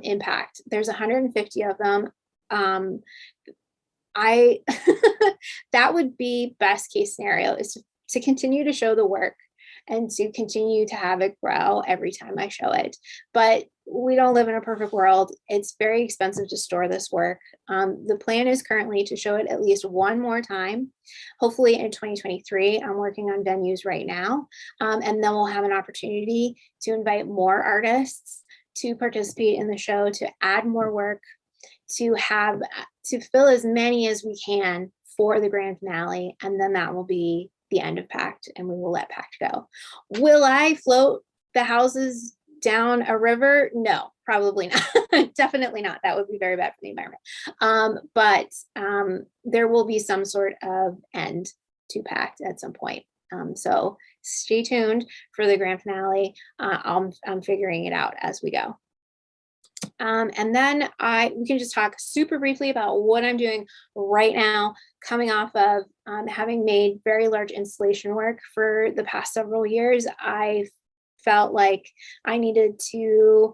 in Pact. There's 150 of them. That would be best case scenario, is to continue to show the work and to continue to have it grow every time I show it. But we don't live in a perfect world. It's very expensive to store this work. The plan is currently to show it at least one more time, hopefully in 2023. I'm working on venues right now. And then we'll have an opportunity to invite more artists to participate in the show, to add more work, to fill as many as we can for the grand finale. And then that will be the end of Pact, and we will let Pact go. Will I float the houses down a river? No, probably not. Definitely not. That would be very bad for the environment. But there will be some sort of end to Pact at some point. So stay tuned for the grand finale. I'm figuring it out as we go. And then we can just talk super briefly about what I'm doing right now, coming off of having made very large installation work for the past several years. I felt like I needed to,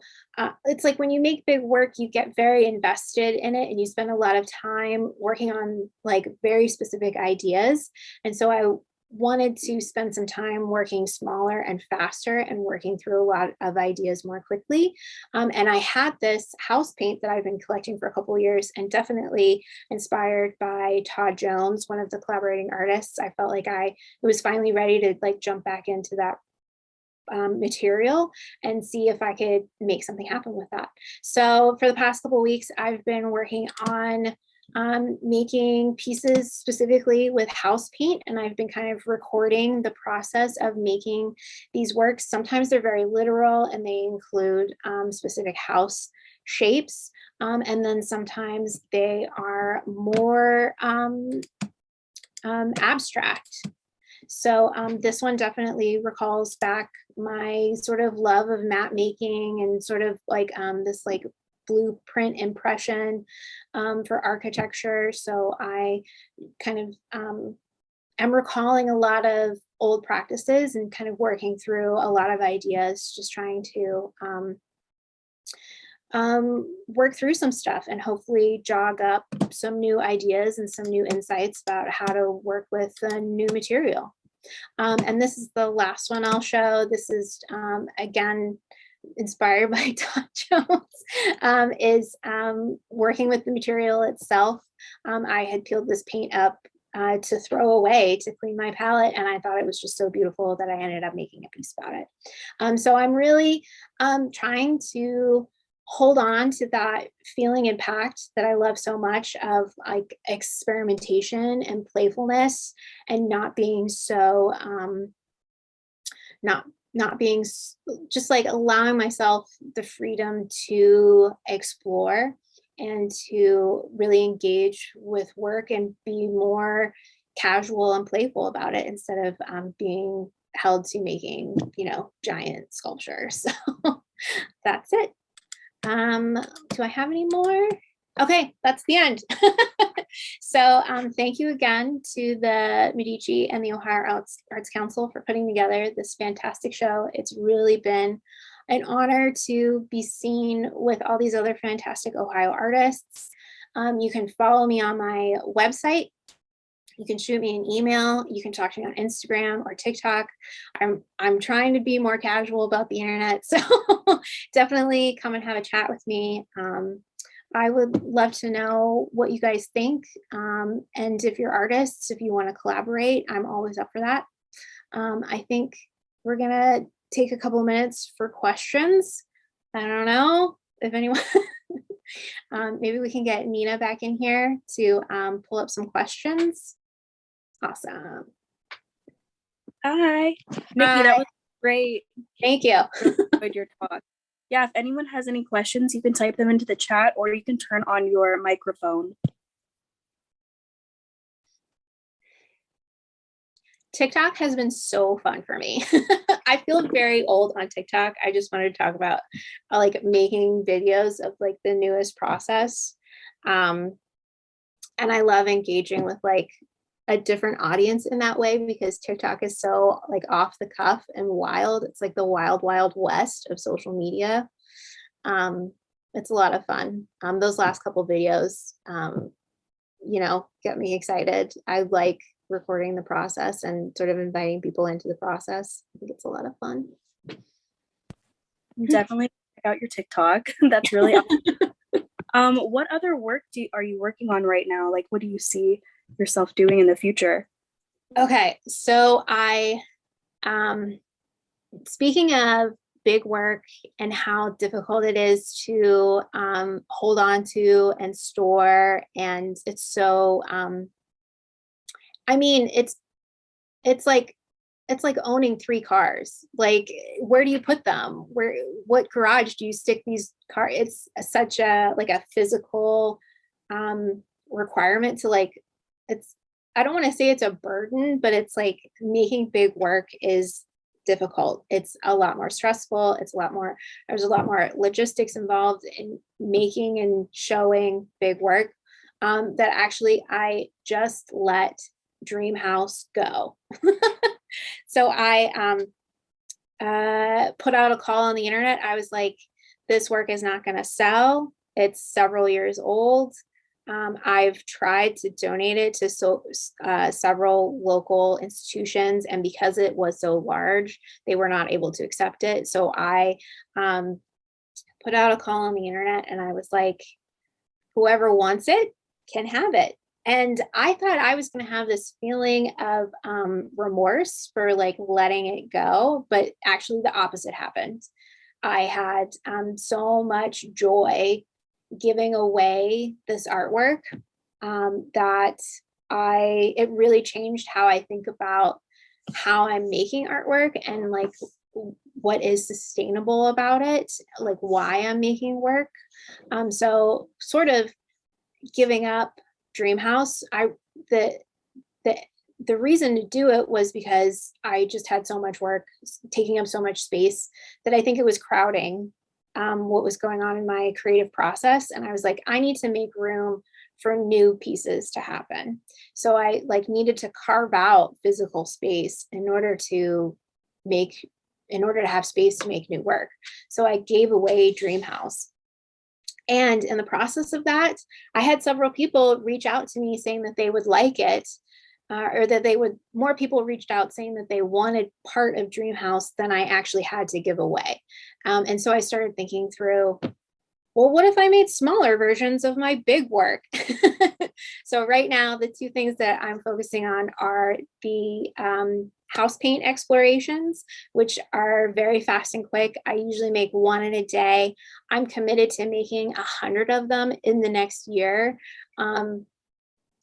it's like when you make big work, you get very invested in it and you spend a lot of time working on like very specific ideas. And so I wanted to spend some time working smaller and faster and working through a lot of ideas more quickly. And I had this house paint that I've been collecting for a couple of years, and definitely inspired by Todd Jones, one of the collaborating artists. I felt like it was finally ready to like jump back into that material and see if I could make something happen with that. So for the past couple of weeks, I've been working on making pieces specifically with house paint, and I've been kind of recording the process of making these works. Sometimes they're very literal and they include specific house shapes, and then sometimes they are more abstract. So this one definitely recalls back my sort of love of map making and sort of like this like blueprint impression for architecture. So I kind of am recalling a lot of old practices and kind of working through a lot of ideas, just trying to work through some stuff and hopefully jog up some new ideas and some new insights about how to work with the new material. And this is the last one I'll show. This is, again, inspired by Todd Jones, is working with the material itself. I had peeled this paint up to throw away to clean my palette, and I thought it was just so beautiful that I ended up making a piece about it. So I'm really trying to hold on to that feeling and Pact that I love so much of like experimentation and playfulness, and not being so not being just like allowing myself the freedom to explore and to really engage with work and be more casual and playful about it instead of being held to making, giant sculptures. So that's it. Do I have any more? Okay, that's the end. So thank you again to the Medici and the Ohio Arts Council for putting together this fantastic show. It's really been an honor to be seen with all these other fantastic Ohio artists. You can follow me on my website. You can shoot me an email. You can talk to me on Instagram or TikTok. I'm trying to be more casual about the internet, so definitely come and have a chat with me. I would love to know what you guys think. And if you're artists, if you want to collaborate, I'm always up for that. I think we're gonna take a couple minutes for questions. I don't know if anyone, maybe we can get Nina back in here to pull up some questions. Awesome. Hi, Nicki, that was great. Thank you. Enjoyed your talk. Yeah, if anyone has any questions, you can type them into the chat or you can turn on your microphone. TikTok has been so fun for me. I feel very old on TikTok. I just wanted to talk about like making videos of like the newest process. And I love engaging with like a different audience in that way, because TikTok is so like off the cuff and wild. It's like the wild, wild west of social media. It's a lot of fun. Those last couple videos, get me excited. I like recording the process and sort of inviting people into the process. I think it's a lot of fun. Definitely check out your TikTok. That's really awesome. What other work are you working on right now? Like, what do you see yourself doing in the future? Okay, so speaking of big work and how difficult it is to hold on to and store, and it's so, I mean, it's like owning 3 cars. Like, where do you put them? What garage do you stick these cars? It's such a like a physical requirement to like, it's, I don't want to say it's a burden, but it's like making big work is difficult. It's a lot more stressful. There's a lot more logistics involved in making and showing big work, that actually I just let Dream House go. So I put out a call on the internet. I was like, this work is not going to sell. It's several years old. I've tried to donate it to several local institutions, and because it was so large, they were not able to accept it. So I put out a call on the internet, and I was like, whoever wants it can have it. And I thought I was going to have this feeling of remorse for like letting it go, but actually the opposite happened. I had so much joy giving away this artwork, that it really changed how I think about how I'm making artwork and like what is sustainable about it, like why I'm making work. So sort of giving up Dream House, the reason to do it was because I just had so much work taking up so much space that I think it was crowding what was going on in my creative process. And I was like, I need to make room for new pieces to happen. So I like needed to carve out physical space in order to have space to make new work. So I gave away Dream House. And in the process of that, I had several people reach out to me saying that they would like it, or that more people reached out saying that they wanted part of Dream House than I actually had to give away. And so I started thinking through, well, what if I made smaller versions of my big work? So right now, the 2 things that I'm focusing on are the house paint explorations, which are very fast and quick. I usually make 1 in a day. I'm committed to making 100 of them in the next year,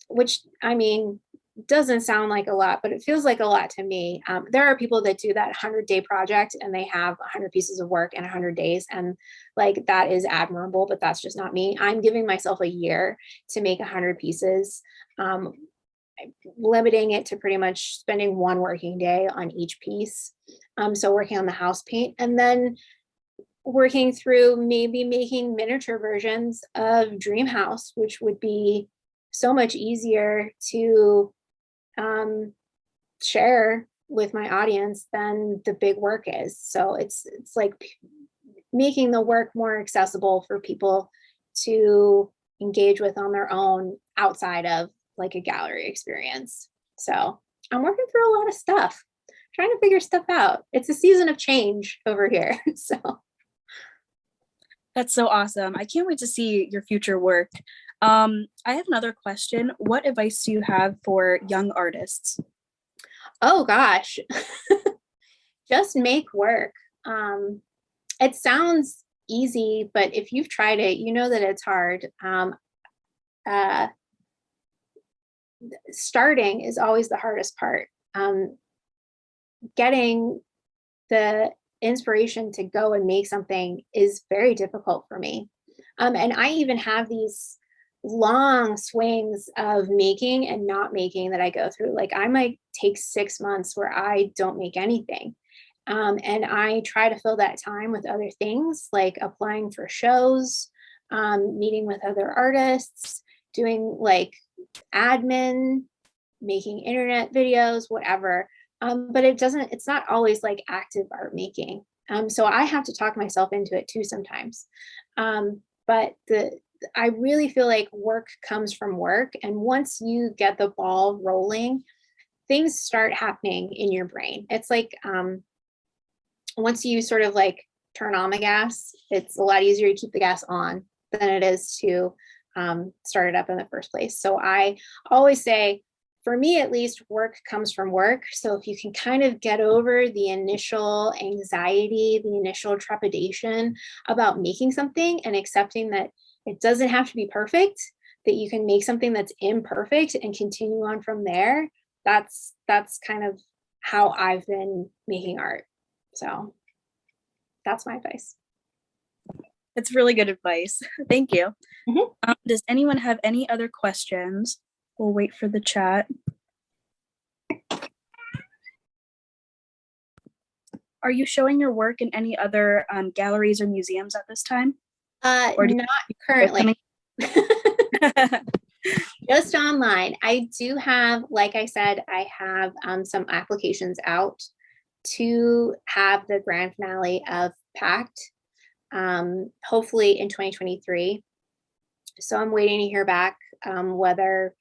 which, I mean, doesn't sound like a lot, but it feels like a lot to me. There are people that do that 100-day project and they have 100 pieces of work in 100 days. And like, that is admirable, but that's just not me. I'm giving myself a year to make 100 pieces, limiting it to pretty much spending 1 working day on each piece. So working on the house paint, and then working through maybe making miniature versions of Dream House, which would be so much easier to share with my audience than the big work is. So it's like making the work more accessible for people to engage with on their own outside of like a gallery experience. So I'm working through a lot of stuff, trying to figure stuff out. It's a season of change over here. So that's so awesome. I can't wait to see your future work. I have another question. What advice do you have for young artists? Oh gosh, just make work. It sounds easy, but if you've tried it, you know that it's hard. Starting is always the hardest part. Getting the inspiration to go and make something is very difficult for me. And I even have these long swings of making and not making that I go through. Like, I might take 6 months where I don't make anything. And I try to fill that time with other things like applying for shows, meeting with other artists, doing like admin, making internet videos, whatever. But it's not always like active art making. So I have to talk myself into it too sometimes. But I really feel like work comes from work. And once you get the ball rolling, things start happening in your brain. It's like, once you sort of like turn on the gas. It's a lot easier to keep the gas on than it is to start it up in the first place. So I always say, for me at least, work comes from work. So if you can kind of get over the initial anxiety, the initial trepidation about making something and accepting that it doesn't have to be perfect, that you can make something that's imperfect and continue on from there. That's kind of how I've been making art. So that's my advice. It's really good advice. Thank you. Mhm. Does anyone have any other questions? We'll wait for the chat. Are you showing your work in any other galleries or museums at this time? Or Not currently. Just online. I do have, like I said, I have some applications out to have the grand finale of Pact, hopefully in 2023. So I'm waiting to hear back whether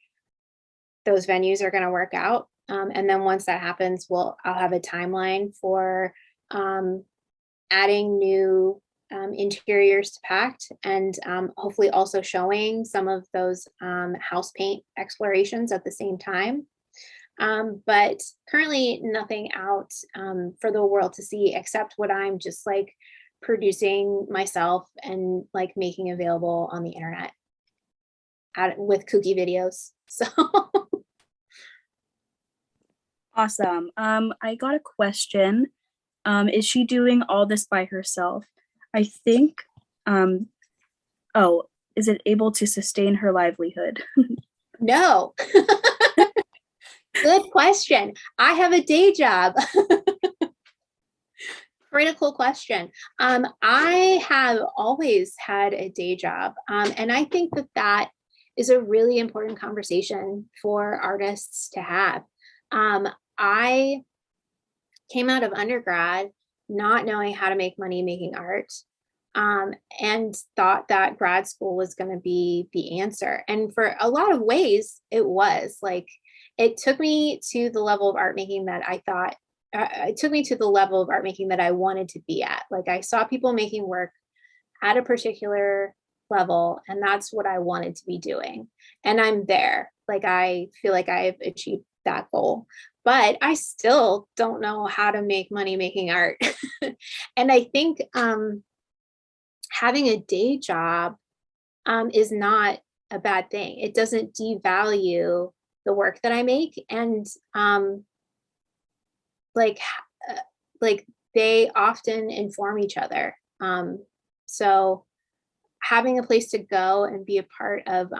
those venues are going to work out. And then once that happens, I'll have a timeline for adding new interiors to Pact, and hopefully also showing some of those house paint explorations at the same time. But currently nothing out for the world to see except what I'm just like producing myself and like making available on the internet with kooky videos. So Awesome. I got a question. Is she doing all this by herself? I think, is it able to sustain her livelihood? no. Good question. I have a day job. Critical question. I have always had a day job. And I think that is a really important conversation for artists to have. I came out of undergrad not knowing how to make money making art, and thought that grad school was going to be the answer. And for a lot of ways, it was. Like, it took me to the level of art making that I thought, it took me to the level of art making that I wanted to be at. Like, I saw people making work at a particular level, and that's what I wanted to be doing. And I'm there. Like, I feel like I've achieved that goal, but I still don't know how to make money making art. And I think having a day job is not a bad thing. It doesn't devalue the work that I make. And like they often inform each other. So having a place to go and be a part of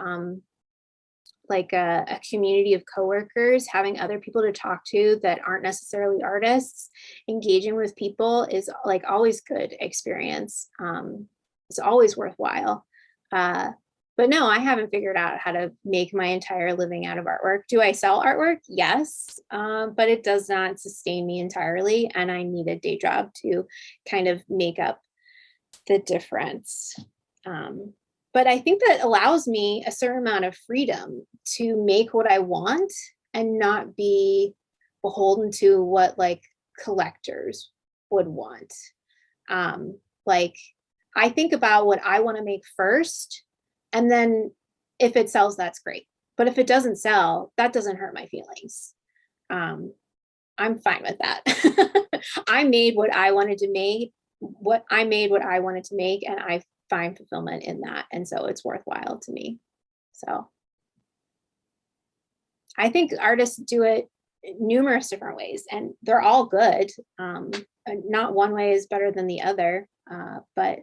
like a community of coworkers, having other people to talk to that aren't necessarily artists, engaging with people is like always good experience. It's always worthwhile. But no, I haven't figured out how to make my entire living out of artwork. Do I sell artwork? Yes, but it does not sustain me entirely, and I need a day job to kind of make up the difference. But I think that allows me a certain amount of freedom to make what I want and not be beholden to what like collectors would want. Like, I think about what I want to make first, and then if it sells, that's great. But if it doesn't sell, that doesn't hurt my feelings. I'm fine with that. I made what I wanted to make, and I find fulfillment in that. And so it's worthwhile to me. So I think artists do it numerous different ways, and they're all good. Not one way is better than the other. But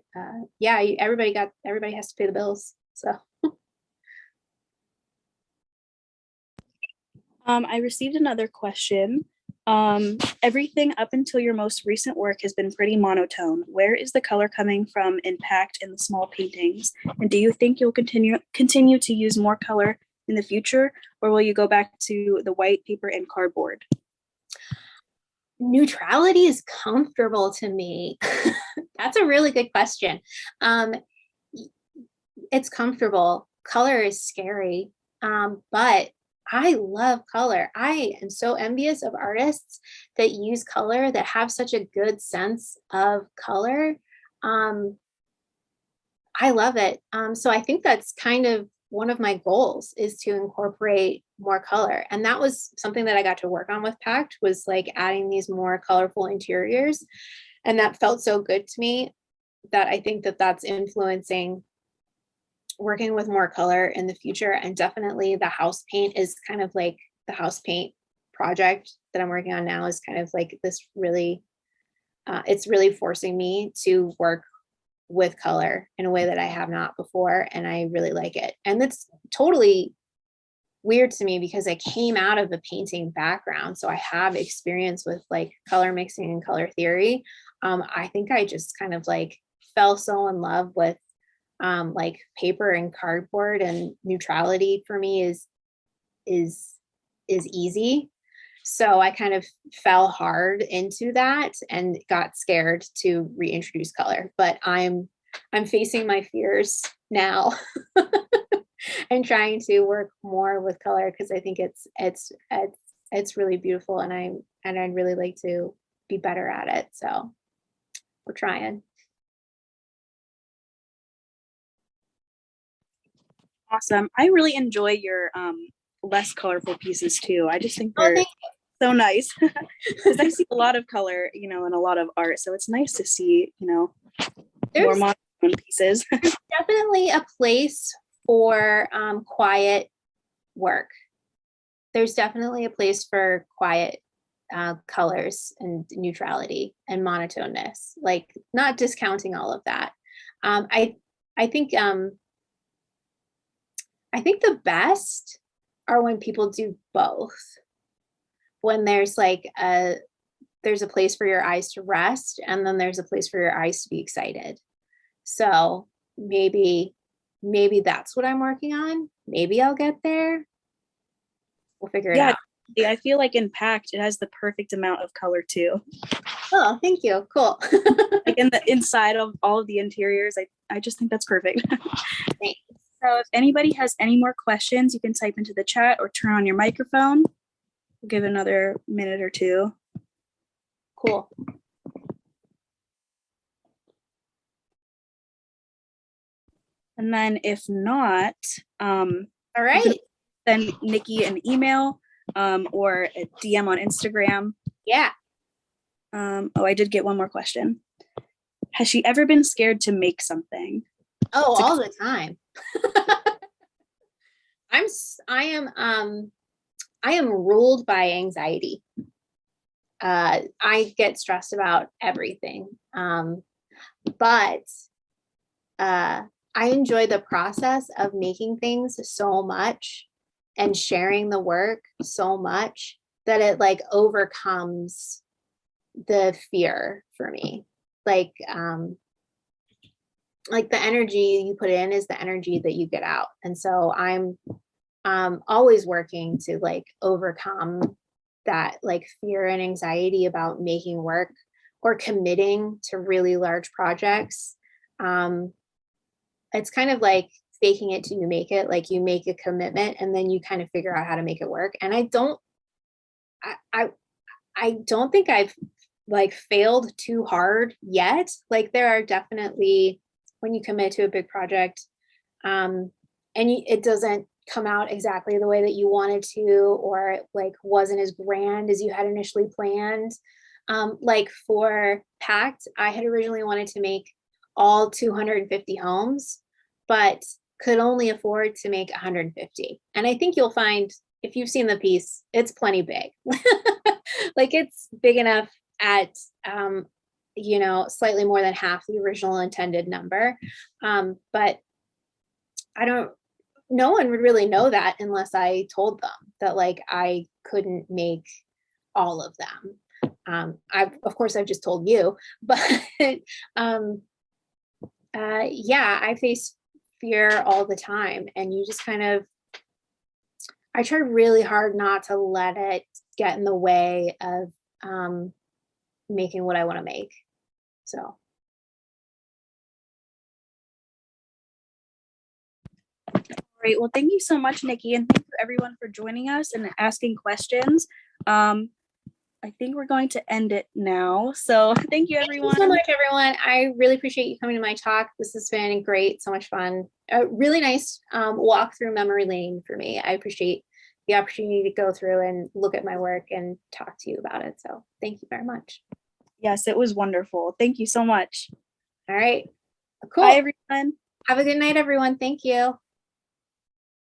yeah, everybody has to pay the bills. So I received another question. Everything up until your most recent work has been pretty monotone. Where is the color coming from in Pact in the small paintings? And do you think you'll continue to use more color in the future, or will you go back to the white paper and cardboard? Neutrality is comfortable to me. That's a really good question. It's comfortable. Color is scary, but I love color. I am so envious of artists that use color, that have such a good sense of color. I love it. So I think that's kind of one of my goals, is to incorporate more color. And that was something that I got to work on with Pact, was like adding these more colorful interiors. And that felt so good to me that I think that that's influencing working with more color in the future. And definitely the house paint is kind of like the house paint project that I'm working on now is kind of like this really, it's really forcing me to work with color in a way that I have not before. And I really like it. And it's totally weird to me because I came out of a painting background. So I have experience with like color mixing and color theory. I think I just kind of like fell so in love with like paper and cardboard, and neutrality for me is easy. So I kind of fell hard into that and got scared to reintroduce color. But I'm facing my fears now and trying to work more with color, because I think it's really beautiful, and I'd really like to be better at it. So we're trying. Awesome. I really enjoy your less colorful pieces too. I just think Oh, they're thank so nice because I see a lot of color, you know, in a lot of art. So it's nice to see, you know, more There's monochrome pieces. definitely a place for quiet work. There's definitely a place for quiet colors and neutrality and monotoneness, like not discounting all of that. I think I think the best are when people do both. When there's like there's a place for your eyes to rest, and then there's a place for your eyes to be excited. So maybe that's what I'm working on. Maybe I'll get there. We'll figure it out. Yeah, I feel like in Pact, it has the perfect amount of color too. Oh, thank you. Cool. Like in the inside of all of the interiors, I just think that's perfect. Thanks. So if anybody has any more questions, you can type into the chat or turn on your microphone. We'll give it another minute or two. Cool. And then if not, All right. send Nicki an email or a DM on Instagram. Yeah. Oh, I did get one more question. Has she ever been scared to make something? Oh, all the time. I am ruled by anxiety. I get stressed about everything. But I enjoy the process of making things so much and sharing the work so much that it like overcomes the fear for me. Like the energy you put in is the energy that you get out. And so I'm always working to like overcome that like fear and anxiety about making work or committing to really large projects. It's kind of like faking it till you make it. Like you make a commitment and then you kind of figure out how to make it work. And I don't think I've like failed too hard yet. Like there are definitely, when you commit to a big project, and it doesn't come out exactly the way that you wanted to, or it like wasn't as grand as you had initially planned. Like for Pact, I had originally wanted to make all 250 homes, but could only afford to make 150. And I think you'll find, if you've seen the piece, it's plenty big. Like it's big enough at you know, slightly more than half the original intended number. But no one would really know that unless I told them that like I couldn't make all of them. Of course I've just told you, but yeah, I face fear all the time, and you just kind of, I try really hard not to let it get in the way of making what I want to make. So. Great. Well, thank you so much, Nicki, and thank you everyone for joining us and asking questions. I think we're going to end it now. So thank you, Thank you everyone. so much, everyone. I really appreciate you coming to my talk. This has been great, so much fun. A really nice walk through memory lane for me. I appreciate the opportunity to go through and look at my work and talk to you about it. So thank you very much. Yes, it was wonderful. Thank you so much. All right. Cool. Bye, everyone. Have a good night, everyone. Thank you.